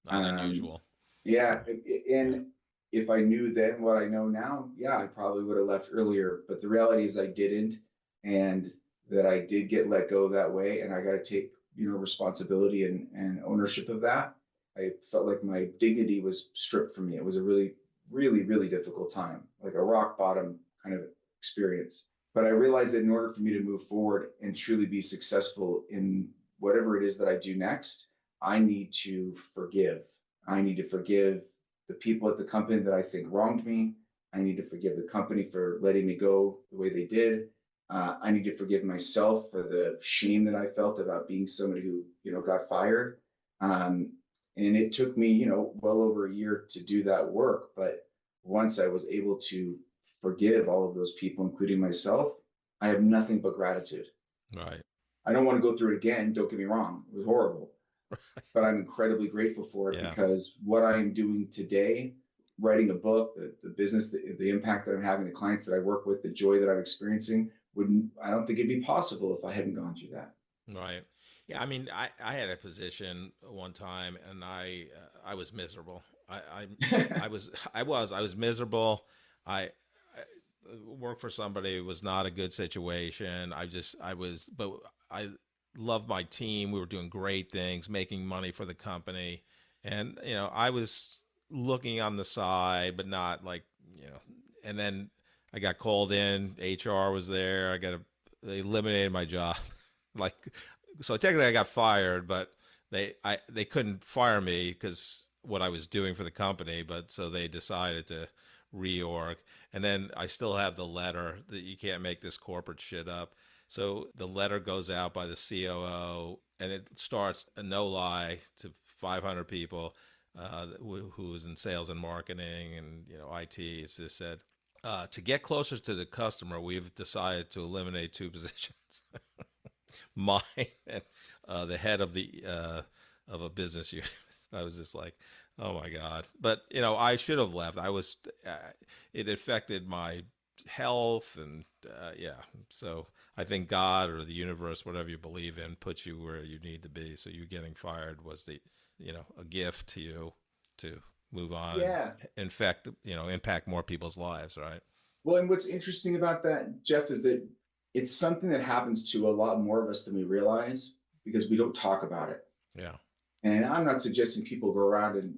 S3: not unusual.
S1: Yeah. And if I knew then what I know now, yeah, I probably would have left earlier. But the reality is I didn't, and that I did get let go that way. And I got to take, responsibility and ownership of that. I felt like my dignity was stripped from me. It was a really, really, really difficult time, like a rock bottom kind of experience. But I realized that in order for me to move forward and truly be successful in whatever it is that I do next, I need to forgive. I need to forgive the people at the company that I think wronged me. I need to forgive the company for letting me go the way they did. I need to forgive myself for the shame that I felt about being somebody who, got fired. And it took me, well over a year to do that work. But once I was able to forgive all of those people, including myself, I have nothing but gratitude.
S3: Right.
S1: I don't want to go through it again. Don't get me wrong. It was horrible. But I'm incredibly grateful for it, because what I am doing today, writing a book, the business, the impact that I'm having, the clients that I work with, the joy that I'm experiencing, I don't think it'd be possible if I hadn't gone through that.
S3: Right. Yeah. I mean, I had a position one time, and I was miserable. I was miserable. I worked for somebody. It was not a good situation. But I loved my team. We were doing great things, making money for the company. And, I was looking on the side, but not like, and then I got called in, HR was there. They eliminated my job. So technically I got fired, but they couldn't fire me because what I was doing for the company. But so they decided to reorg. And then I still have the letter that you can't make this corporate shit up. So the letter goes out by the COO, and it starts a no lie to 500 people who's in sales and marketing and IT. It's just said, To get closer to the customer, we've decided to eliminate two positions. Mine and the head of a business unit. I was just like, oh my God. But I should have left. It affected my health and yeah. So I think God or the universe, whatever you believe in, puts you where you need to be. So you getting fired was a gift to you to move on
S1: Yeah.
S3: and impact more people's lives, right?
S1: Well, and what's interesting about that, Jeff, is that it's something that happens to a lot more of us than we realize because we don't talk about it.
S3: Yeah.
S1: And I'm not suggesting people go around and,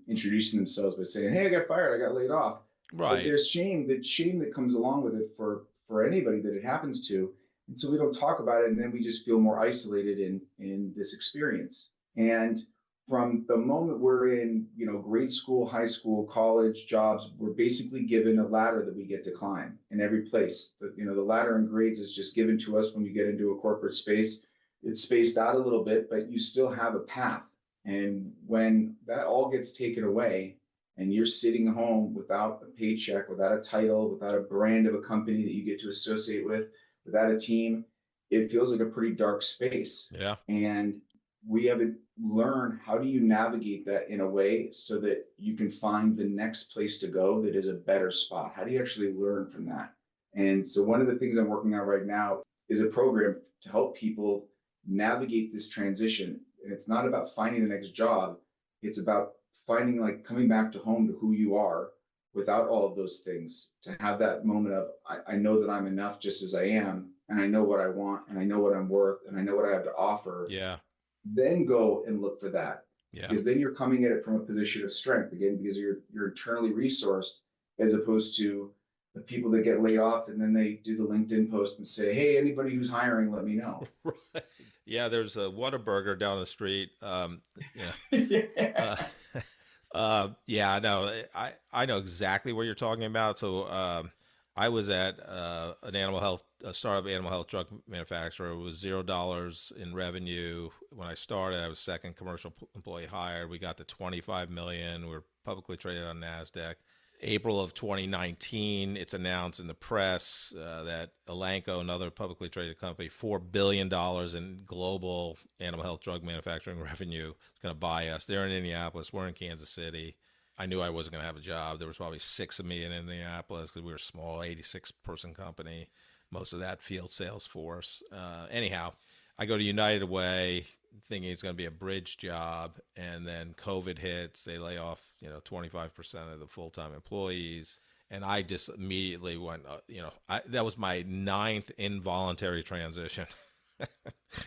S1: introducing themselves by saying, "Hey, I got fired, I got laid off." But
S3: Right.
S1: there's shame that comes along with it for anybody that it happens to. And so we don't talk about it. And then we just feel more isolated in this experience. And from the moment we're in, grade school, high school, college, jobs, we're basically given a ladder that we get to climb in every place. The ladder in grades is just given to us when you get into a corporate space. It's spaced out a little bit, but you still have a path. And when that all gets taken away and you're sitting home without a paycheck, without a title, without a brand of a company that you get to associate with, without a team, it feels like a pretty dark space.
S3: Yeah.
S1: And we have to learn, how do you navigate that in a way so that you can find the next place to go that is a better spot? How do you actually learn from that? And so one of the things I'm working on right now is a program to help people navigate this transition. And it's not about finding the next job. It's about finding, like, coming back to home to who you are without all of those things, to have that moment of, I know that I'm enough just as I am, and I know what I want, and I know what I'm worth, and I know what I have to offer.
S3: Yeah.
S1: Then go and look for that.
S3: Yeah.
S1: Because then you're coming at it from a position of strength again, because you're internally resourced, as opposed to the people that get laid off and then they do the LinkedIn post and say, "Hey, anybody who's hiring, let me know."
S3: Right. Yeah, there's a Whataburger down the street. Yeah.
S1: Yeah.
S3: Yeah, I know. I know exactly what you're talking about. So I was at a startup animal health drug manufacturer. It was $0 in revenue when I started. I was second commercial employee hired. We got to 25 million. We're publicly traded on NASDAQ. April of 2019, it's announced in the press that Elanco, another publicly traded company, $4 billion in global animal health drug manufacturing revenue, is going to buy us. They're in Indianapolis. We're in Kansas City. I knew I wasn't going to have a job. There was probably 6 of me in Indianapolis because we were a small 86-person company, most of that field sales force. Anyhow, I go to United Way thinking it's going to be a bridge job, and then COVID hits. They lay off, 25% of the full-time employees, and I just immediately went, that was my 9th involuntary transition.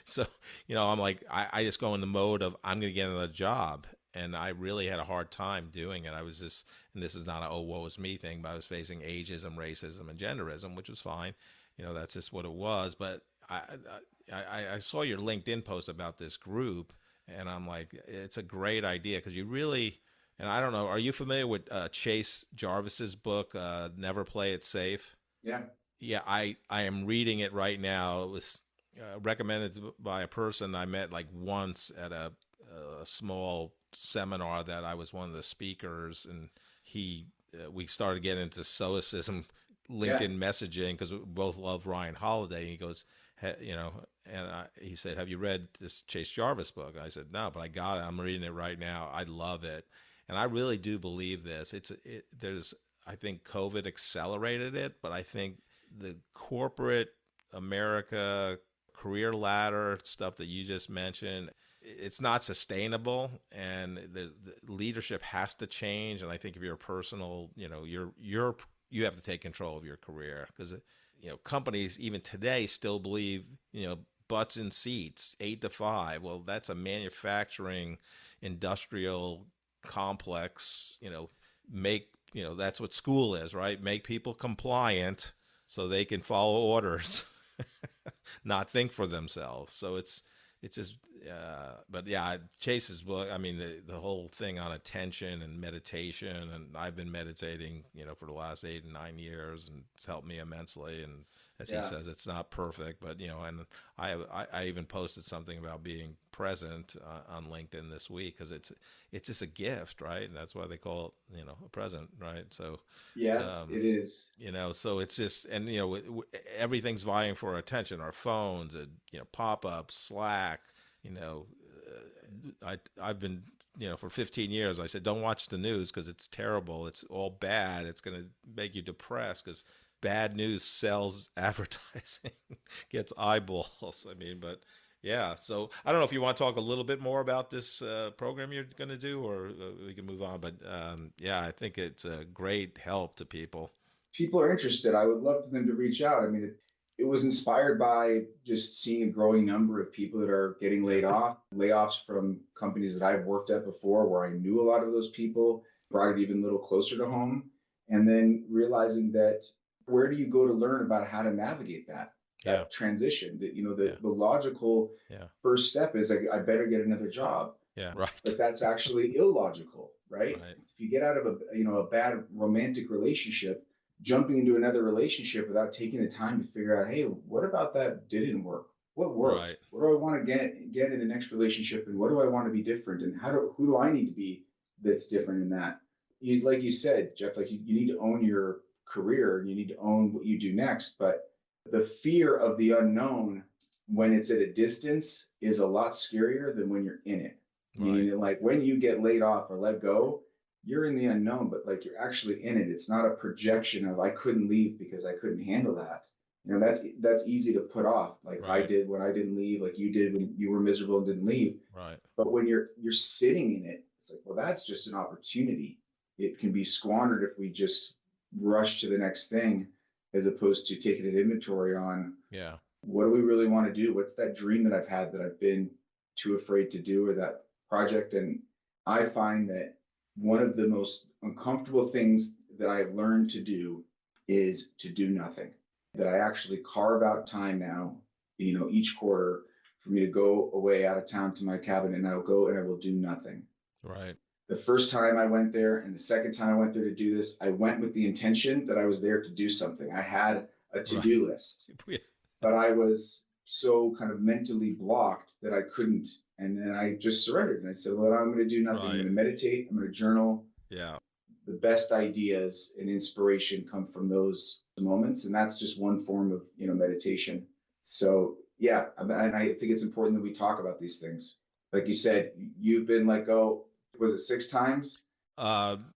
S3: So, I'm like, I just go in the mode of I'm going to get another job, and I really had a hard time doing it. I was just, and this is not a "oh, woe is me" thing, but I was facing ageism, racism, and genderism, which was fine. That's just what it was. But I saw your LinkedIn post about this group, and I'm like, it's a great idea because you really, and I don't know, are you familiar with Chase Jarvis's book, Never Play It Safe?
S1: Yeah.
S3: Yeah, I am reading it right now. It was recommended by a person I met like once at a small seminar that I was one of the speakers, and we started getting into stoicism, LinkedIn messaging, because we both love Ryan Holiday. And he goes, he said, "Have you read this Chase Jarvis book?" I said, "No, but I got it. I'm reading it right now. I love it." And I really do believe this. I think COVID accelerated it, but I think the corporate America career ladder stuff that you just mentioned, it's not sustainable, and the leadership has to change. And I think if you're a personal, you have to take control of your career, because companies even today still believe butts in seats, 8 to 5. Well, that's a manufacturing industrial complex. That's what school is, right? Make people compliant so they can follow orders, not think for themselves. So it's just, but yeah, Chase's book, I mean, the whole thing on attention and meditation, and I've been meditating, for the last 8 and 9 years, and it's helped me immensely. And as he
S1: Yeah.
S3: says, it's not perfect, but and I even posted something about being present on LinkedIn this week because it's just a gift, right? And that's why they call it a present, right? So
S1: Yes, it is.
S3: so it's just, and everything's vying for our attention, our phones, and pop-ups, Slack. I've been for 15 years, I said, don't watch the news because it's terrible. It's all bad. It's going to make you depressed because bad news sells advertising, gets eyeballs. I mean, but yeah. So I don't know if you want to talk a little bit more about this program you're going to do, or we can move on. But yeah, I think it's a great help to people.
S1: People are interested. I would love for them to reach out. I mean, it was inspired by just seeing a growing number of people that are getting laid off, layoffs from companies that I've worked at before, where I knew a lot of those people, brought it even a little closer to home. And then realizing that where do you go to learn about how to navigate that transition? That, the logical first step is I better get another job.
S3: Yeah, right.
S1: But that's actually illogical, right? If you get out of a bad romantic relationship, jumping into another relationship without taking the time to figure out, hey, what about that didn't work? What worked? Right. What do I want to get in the next relationship, and what do I want to be different, and who do I need to be that's different in that? Like you said, Jeff, like you need to own your career and you need to own what you do next. But the fear of the unknown when it's at a distance is a lot scarier than when you're in it. Right. Meaning that, like, when you get laid off or let go, you're in the unknown, but like you're actually in it. It's not a projection of I couldn't leave because I couldn't handle that. That's easy to put off. Like I did when I didn't leave, like you did when you were miserable and didn't leave.
S3: Right.
S1: But when you're sitting in it, it's like, well, that's just an opportunity. It can be squandered if we just rush to the next thing, as opposed to taking an inventory on what do we really want to do? What's that dream that I've had that I've been too afraid to do, or that project? And I find that one of the most uncomfortable things that I've learned to do is to do nothing. That I actually carve out time now, each quarter for me to go away out of town to my cabin, and I'll go and I will do nothing.
S3: Right.
S1: The first time I went there and the second time I went there to do this, I went with the intention that I was there to do something. I had a to-do list, but I was so kind of mentally blocked that I couldn't. And then I just surrendered and I said, well, I'm going to do nothing. I'm going to meditate. I'm going to journal.
S3: Yeah.
S1: The best ideas and inspiration come from those moments. And that's just one form of, meditation. So yeah. And I think it's important that we talk about these things. Like you said, you've been let go, was it 6 times?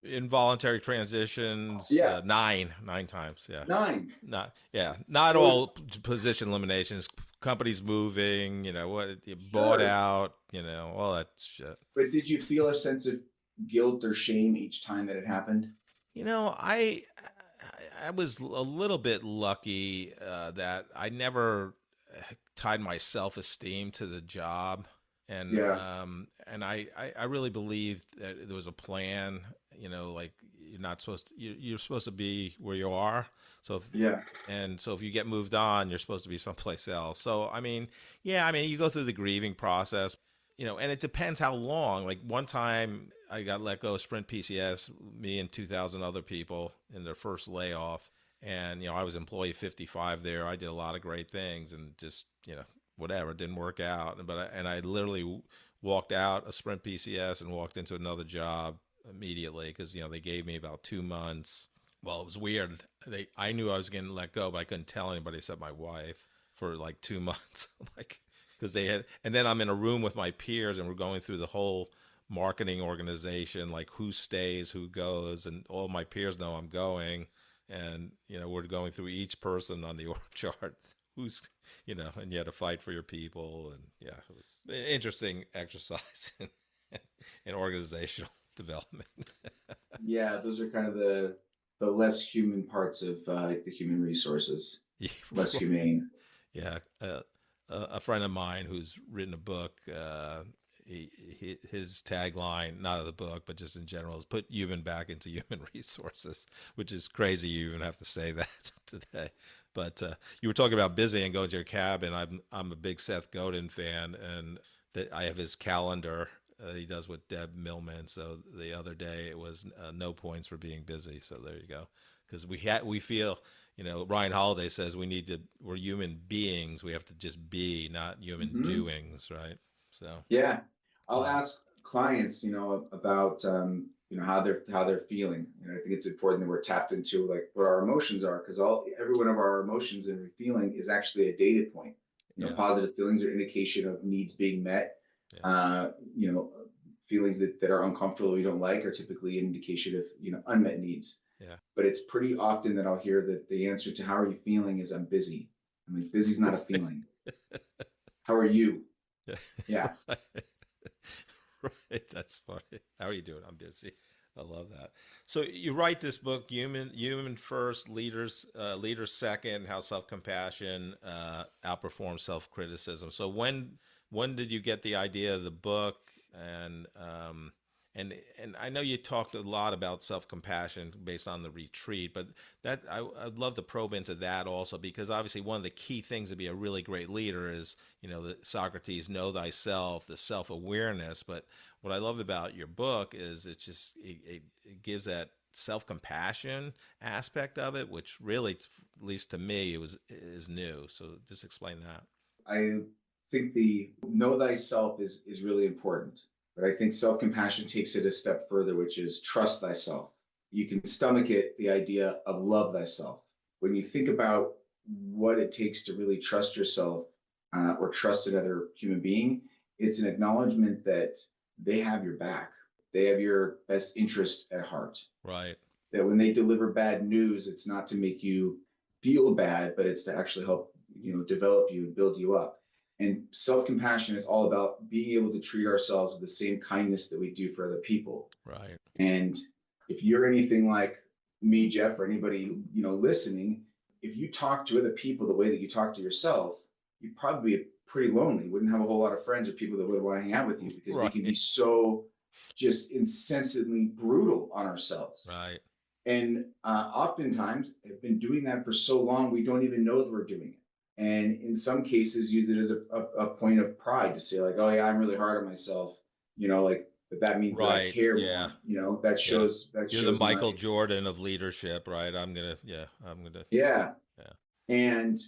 S3: Involuntary transitions, 9 times. Yeah.
S1: 9.
S3: Not all position eliminations, companies moving, bought out, all that shit.
S1: But did you feel a sense of guilt or shame each time that it happened?
S3: I was a little bit lucky that I never tied my self-esteem to the job. And I really believed that there was a plan, like you're supposed to be where you are. So if you get moved on, you're supposed to be someplace else. So, you go through the grieving process, and it depends how long. Like one time I got let go of Sprint PCS, me and 2,000 other people in their first layoff. And, I was employee 55 there. I did a lot of great things and just, whatever, it didn't work out. But I literally walked out of Sprint PCS and walked into another job immediately because, they gave me about 2 months. Well, it was weird. I knew I was getting let go, but I couldn't tell anybody except my wife for like 2 months. Because and then I'm in a room with my peers and we're going through the whole marketing organization, like who stays, who goes, and all my peers know I'm going. And, we're going through each person on the org chart. Who's, and you had to fight for your people. And it was an interesting exercise in organizational development.
S1: Yeah, those are kind of the less human parts of the human resources, less humane.
S3: Yeah. A friend of mine who's written a book, his tagline, not of the book, but just in general, is put human back into human resources, which is crazy. You even have to say that today. But you were talking about busy and going to your cabin. I'm a big Seth Godin fan, and I have his calendar he does with Deb Millman. So the other day it was no points for being busy. So there you go. Because we feel, Ryan Holiday says we're human beings. We have to just be, not human doings, right? So
S1: yeah, I'll ask clients, about how they're feeling. I think it's important that we're tapped into like what our emotions are, because every one of our emotions and feeling is actually a data point. Positive feelings are indication of needs being met. Yeah. Feelings that are uncomfortable, we don't like, are typically an indication of unmet needs.
S3: Yeah.
S1: But it's pretty often that I'll hear that the answer to how are you feeling is I'm busy. I'm like, busy's not a feeling. How are you? Yeah.
S3: Right. That's funny. How are you doing? I'm busy. I love that. So you write this book, Human First, Leaders Second, How Self-Compassion Outperforms Self-Criticism. So when did you get the idea of the book? And I know you talked a lot about self-compassion based on the retreat, but that I'd love to probe into that also, because obviously one of the key things to be a really great leader is, the Socrates, know thyself, the self-awareness. But what I love about your book is it gives that self-compassion aspect of it, which really, at least to me, is new. So just explain that.
S1: I think the know thyself is really important. But I think self-compassion takes it a step further, which is trust thyself. You can stomach it, the idea of love thyself. When you think about what it takes to really trust yourself or trust another human being, it's an acknowledgement that they have your back. They have your best interest at heart.
S3: Right.
S1: That when they deliver bad news, it's not to make you feel bad, but it's to actually help, develop you and build you up. And self-compassion is all about being able to treat ourselves with the same kindness that we do for other people.
S3: Right.
S1: And if you're anything like me, Jeff, or anybody, listening, if you talk to other people the way that you talk to yourself, you'd probably be pretty lonely. You wouldn't have a whole lot of friends or people that would want to hang out with you, because we can be so just insensibly brutal on ourselves.
S3: Right.
S1: And oftentimes have been doing that for so long, we don't even know that we're doing it. And in some cases, use it as a point of pride to say like, oh yeah, I'm really hard on myself, like, but that means that I care more, that shows,
S3: you're the Michael Jordan of leadership, right? Yeah.
S1: And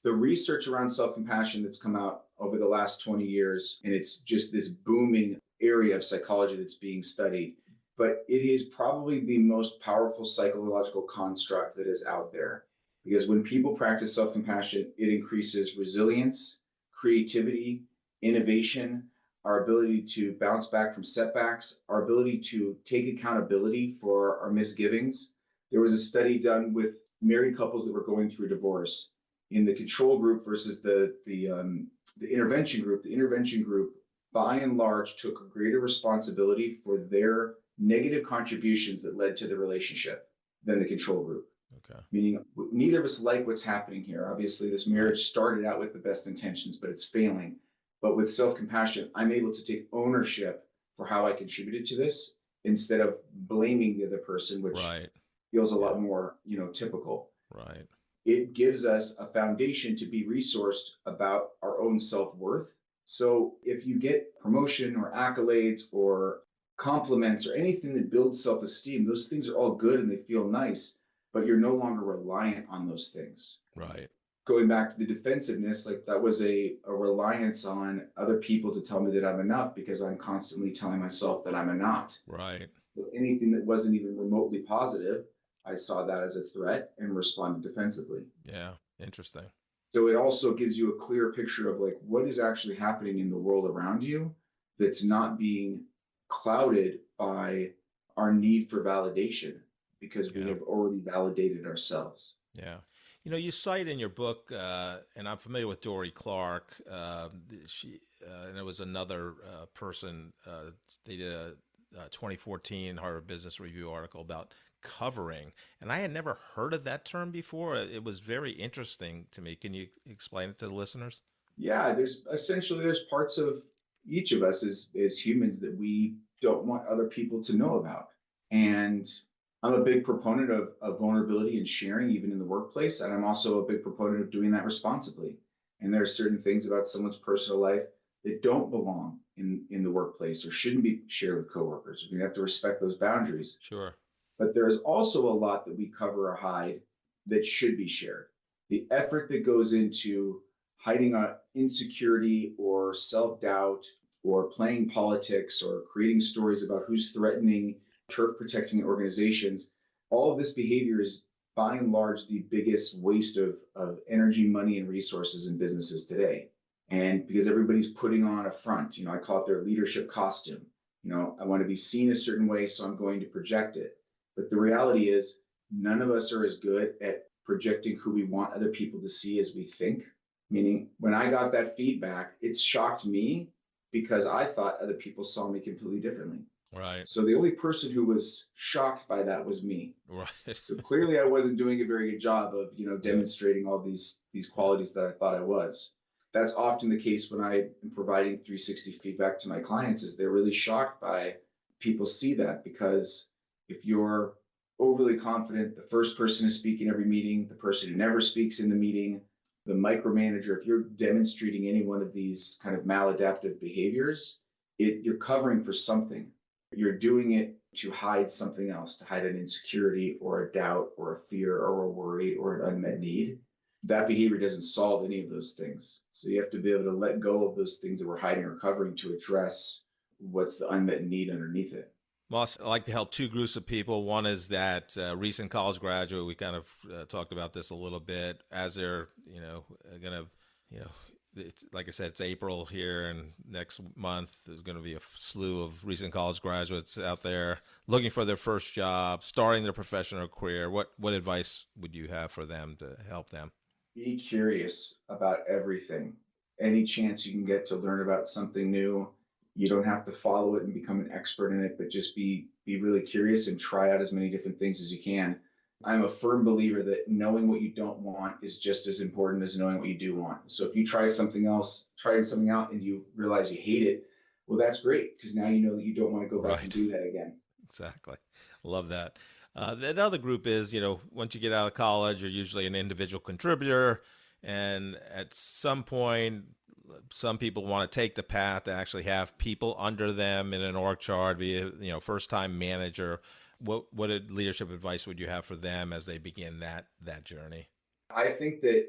S1: the research around self-compassion that's come out over the last 20 years, and it's just this booming area of psychology that's being studied, but it is probably the most powerful psychological construct that is out there. Because when people practice self-compassion, it increases resilience, creativity, innovation, our ability to bounce back from setbacks, our ability to take accountability for our misgivings. There was a study done with married couples that were going through divorce. In the control group versus the intervention group, the intervention group, by and large, took greater responsibility for their negative contributions that led to the relationship than the control group.
S3: Okay.
S1: Meaning neither of us like what's happening here. Obviously, this marriage started out with the best intentions, but it's failing. But with self-compassion, I'm able to take ownership for how I contributed to this instead of blaming the other person, which feels a lot more, typical.
S3: Right.
S1: It gives us a foundation to be resourced about our own self-worth. So if you get promotion or accolades or compliments or anything that builds self-esteem, those things are all good and they feel nice, but you're no longer reliant on those things.
S3: Right.
S1: Going back to the defensiveness, like that was a reliance on other people to tell me that I'm enough, because I'm constantly telling myself that I'm a not.
S3: Right.
S1: So anything that wasn't even remotely positive, I saw that as a threat and responded defensively.
S3: Yeah. Interesting.
S1: So it also gives you a clear picture of like what is actually happening in the world around you that's not being clouded by our need for validation, because we have already validated ourselves.
S3: Yeah. You cite in your book, and I'm familiar with Dory Clark. She and there was another person. They did a 2014 Harvard Business Review article about covering, and I had never heard of that term before. It was very interesting to me. Can you explain it to the listeners?
S1: Yeah, there's parts of each of us as humans that we don't want other people to know about, and I'm a big proponent of vulnerability and sharing, even in the workplace. And I'm also a big proponent of doing that responsibly. And there are certain things about someone's personal life that don't belong in the workplace or shouldn't be shared with coworkers. We have to respect those boundaries.
S3: Sure.
S1: But there's also a lot that we cover or hide that should be shared. The effort that goes into hiding a insecurity or self-doubt or playing politics or creating stories about who's threatening turf protecting organizations, all of this behavior is by and large the biggest waste of energy, money, and resources in businesses today. And because everybody's putting on a front, I call it their leadership costume. I want to be seen a certain way, so I'm going to project it. But the reality is, none of us are as good at projecting who we want other people to see as we think. Meaning, when I got that feedback, it shocked me because I thought other people saw me completely differently.
S3: Right.
S1: So the only person who was shocked by that was me.
S3: Right.
S1: So clearly I wasn't doing a very good job of, demonstrating all these qualities that I thought I was. That's often the case when I am providing 360 feedback to my clients, is they're really shocked by people see that, because if you're overly confident, the first person to speak in every meeting, the person who never speaks in the meeting, the micromanager, if you're demonstrating any one of these kind of maladaptive behaviors, you're covering for something. You're doing it to hide something else, to hide an insecurity or a doubt or a fear or a worry or an unmet need. That behavior doesn't solve any of those things. So you have to be able to let go of those things that we're hiding or covering to address what's the unmet need underneath it.
S3: Moss, I like to help two groups of people. One is that recent college graduate. We kind of talked about this a little bit as they're, going to, it's like I said, it's April here, and next month there's going to be a slew of recent college graduates out there looking for their first job, starting their professional career. What advice would you have for them to help them?
S1: Be curious about everything. Any chance you can get to learn about something new. You don't have to follow it and become an expert in it, but just be really curious and try out as many different things as you can. I'm a firm believer that knowing what you don't want is just as important as knowing what you do want. So if you try something out and you realize you hate it, well, that's great, because now you know that you don't want to go back and do that again.
S3: Exactly. Love that. The other group is, once you get out of college, you're usually an individual contributor. And at some point, some people want to take the path to actually have people under them in an org chart, be a first-time manager. What leadership advice would you have for them as they begin that journey?
S1: I think that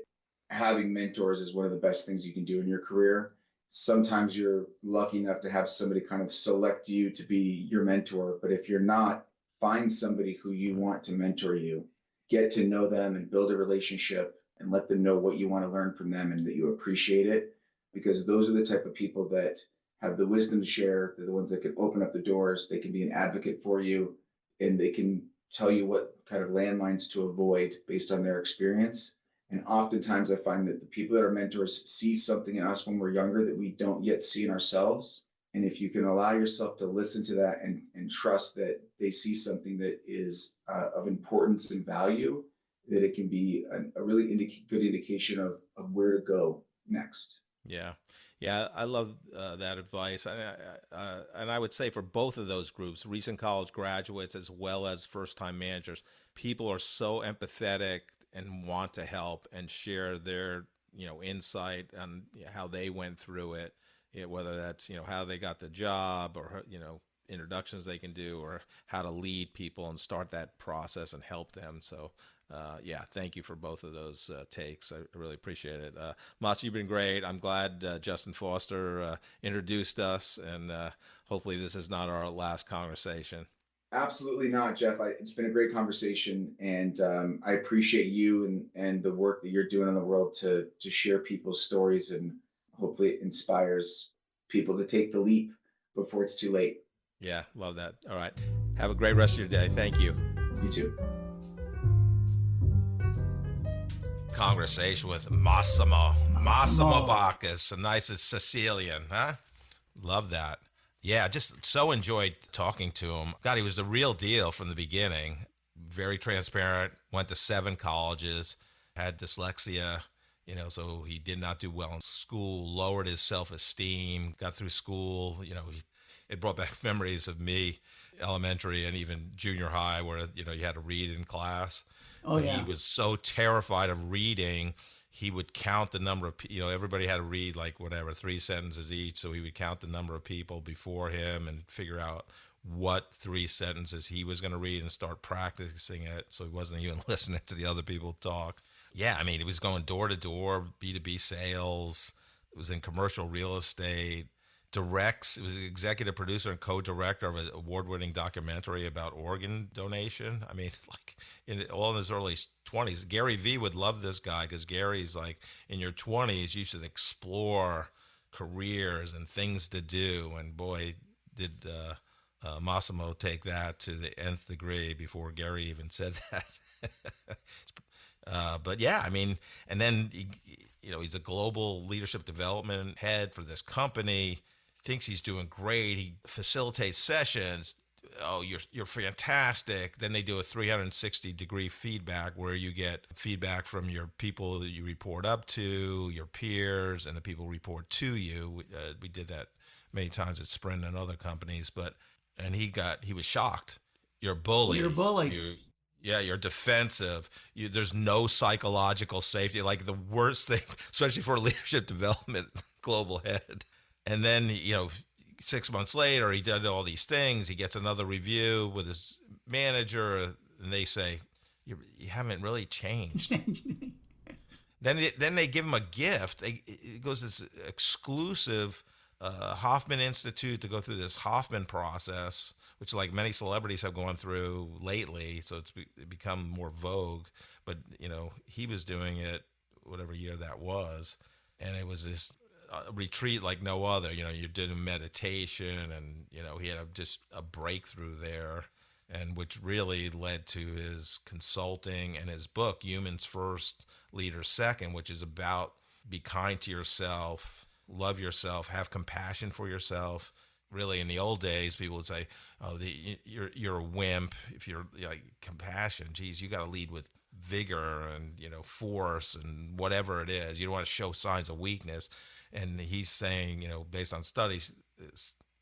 S1: having mentors is one of the best things you can do in your career. Sometimes you're lucky enough to have somebody kind of select you to be your mentor, but if you're not, find somebody who you want to mentor you, get to know them and build a relationship and let them know what you want to learn from them and that you appreciate it, because those are the type of people that have the wisdom to share. They're the ones that can open up the doors. They can be an advocate for you, and they can tell you what kind of landmines to avoid based on their experience. And oftentimes I find that the people that are mentors see something in us when we're younger that we don't yet see in ourselves. And if you can allow yourself to listen to that and trust that they see something that is of importance and value, that it can be a really good indication of where to go next.
S3: Yeah. I love that advice. And I would say for both of those groups, recent college graduates as well as first-time managers, people are so empathetic and want to help and share their, insight on how they went through it, whether that's, how they got the job or, introductions they can do, or how to lead people and start that process and help them. So thank you for both of those takes. I really appreciate it. Mas, you've been great. I'm glad Justin Foster introduced us, and hopefully this is not our last conversation.
S1: Absolutely not, Jeff. It's been a great conversation, and I appreciate you and the work that you're doing in the world to share people's stories, and hopefully it inspires people to take the leap before it's too late.
S3: Yeah, love that. All right. Have a great rest of your day. Thank you.
S1: You too.
S3: Conversation with Massimo Backus, a nice Sicilian, huh? Love that. Yeah, just so enjoyed talking to him. God, he was the real deal from the beginning. Very transparent, went to 7 colleges, had dyslexia, so he did not do well in school, lowered his self-esteem, got through school, it brought back memories of me, elementary and even junior high, where, you had to read in class.
S4: Oh, yeah.
S3: He was so terrified of reading.
S5: he would count the number of, everybody had to read like whatever, 3 sentences each. So he would count the number of people before him and figure out what 3 sentences he was going to read and start practicing it. So he wasn't even listening to the other people talk. Yeah, I mean, he was going door to door, B2B sales. It was in commercial real estate. Directs. It was the executive producer and co-director of an award-winning documentary about organ donation. I mean, like all in his early 20s. Gary Vee would love this guy because Gary's like, in your 20s, you should explore careers and things to do. And boy, did Massimo take that to the nth degree before Gary even said that. But yeah, I mean, and then he's a global leadership development head for this company. Thinks he's doing great. He facilitates sessions. Oh, you're fantastic. Then they do a 360-degree feedback where you get feedback from your people that you report up to, your peers, and the people report to you. We did that many times at Sprint and other companies. And he was shocked. You're a bully.
S4: You're a bully.
S5: You're defensive. There's no psychological safety. Like the worst thing, especially for a leadership development global head. And then, 6 months later, he did all these things. He gets another review with his manager, and they say, "You haven't really changed." Then they give him a gift. It goes this exclusive Hoffman Institute to go through this Hoffman process, which like many celebrities have gone through lately. So it's become more vogue. But, he was doing it whatever year that was. And it was this retreat like no other. You did a meditation and, he had just a breakthrough there, and which really led to his consulting and his book, Humans First, Leaders Second, which is about be kind to yourself, love yourself, have compassion for yourself. Really, in the old days, people would say, "Oh, you're a wimp." If you're like compassion, geez, you got to lead with vigor and force and whatever it is. You don't want to show signs of weakness. And he's saying, based on studies,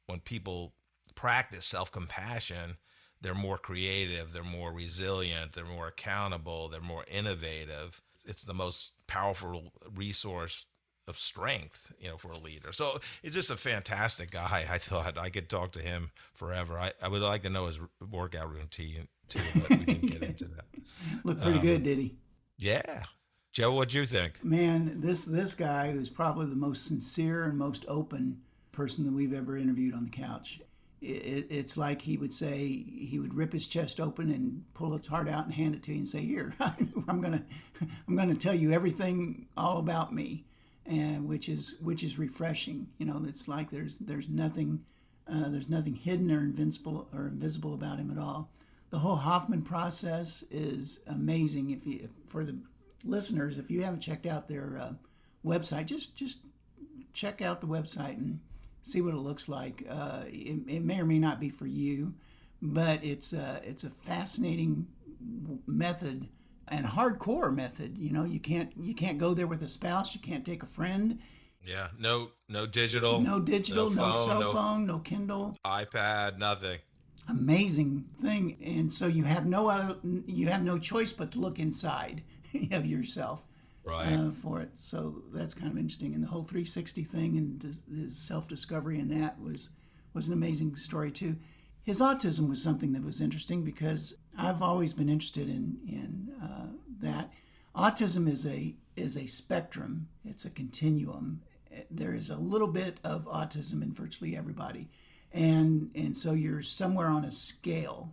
S5: when people practice self-compassion, they're more creative, they're more resilient, they're more accountable, they're more innovative. It's the most powerful resource of strength, for a leader. So it's just a fantastic guy. I thought I could talk to him forever. I would like to know his workout routine too, but we didn't get into that.
S4: Looked pretty good, did he?
S5: Yeah. Joe, what'd you think?
S4: Man, this guy was probably the most sincere and most open person that we've ever interviewed on the couch. It's like he would say, he would rip his chest open and pull his heart out and hand it to you and say, "Here, I'm gonna tell you everything all about me," and which is refreshing. It's like there's nothing hidden or invisible about him at all. The whole Hoffman process is amazing. For the listeners, if you haven't checked out their website, just check out the website and see what it looks like. It may or may not be for you, but it's a fascinating method and hardcore method. You can't go there with a spouse. You can't take a friend.
S5: Yeah, no digital,
S4: no cell phone, no Kindle,
S5: iPad, nothing.
S4: Amazing thing. And so you have no choice but to look inside of yourself,
S5: right,
S4: for it. So that's kind of interesting. And the whole 360 thing and his self-discovery in that was an amazing story too. His autism was something that was interesting because I've always been interested in that. Autism is a spectrum. It's a continuum. There is a little bit of autism in virtually everybody. And so you're somewhere on a scale.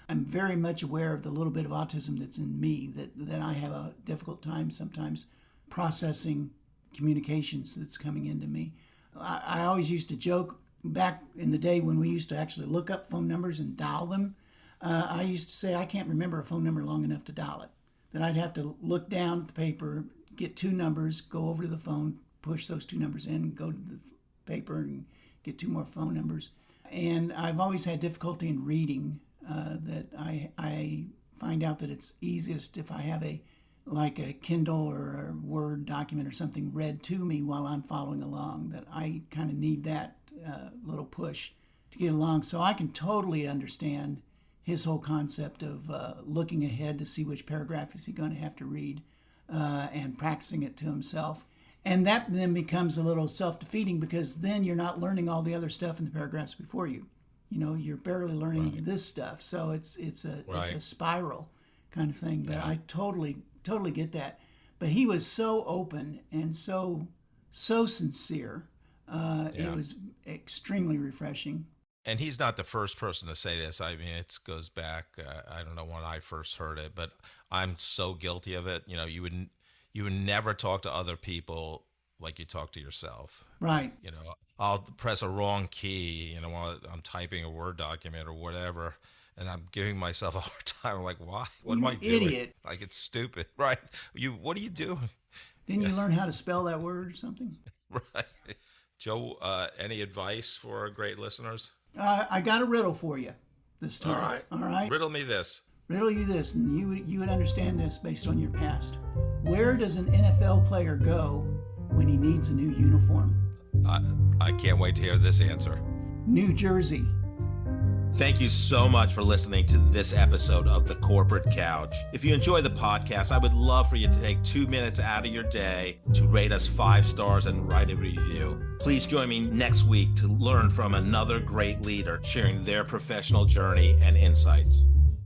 S4: I'm very much aware of the little bit of autism that's in me that I have a difficult time sometimes processing communications that's coming into me. I always used to joke back in the day when we used to actually look up phone numbers and dial them. I used to say I can't remember a phone number long enough to dial it. That I'd have to look down at the paper, get 2 numbers, go over to the phone, push those 2 numbers in, go to the paper and get 2 more phone numbers. And I've always had difficulty in reading. That I find out that it's easiest if I have a Kindle or a Word document or something read to me while I'm following along, that I kind of need that little push to get along. So I can totally understand his whole concept of looking ahead to see which paragraph is he going to have to read. and practicing it to himself. And that then becomes a little self-defeating because then you're not learning all the other stuff in the paragraphs before you. You're barely learning this stuff. So it's a spiral kind of thing. But I totally get that. But he was so open and so sincere. It was extremely refreshing.
S5: And he's not the first person to say this. I mean, it goes back, I don't know when I first heard it, but I'm so guilty of it. You would never talk to other people like you talk to yourself.
S4: Right.
S5: I'll press a wrong key, while I'm typing a Word document or whatever, and I'm giving myself a hard time. I'm like, why? What am I doing?
S4: Idiot.
S5: Like, it's stupid, right? What are you doing?
S4: Didn't you learn how to spell that word or something?
S5: Right. Joe, any advice for our great listeners?
S4: I got a riddle for you this time. All right.
S5: Riddle me this.
S4: Riddle you this, and you would understand this based on your past. Where does an NFL player go when he needs a new uniform?
S5: I can't wait to hear this answer.
S4: New Jersey.
S3: Thank you so much for listening to this episode of The Corporate Couch. If you enjoy the podcast, I would love for you to take 2 minutes out of your day to rate us 5 stars and write a review. Please join me next week to learn from another great leader sharing their professional journey and insights.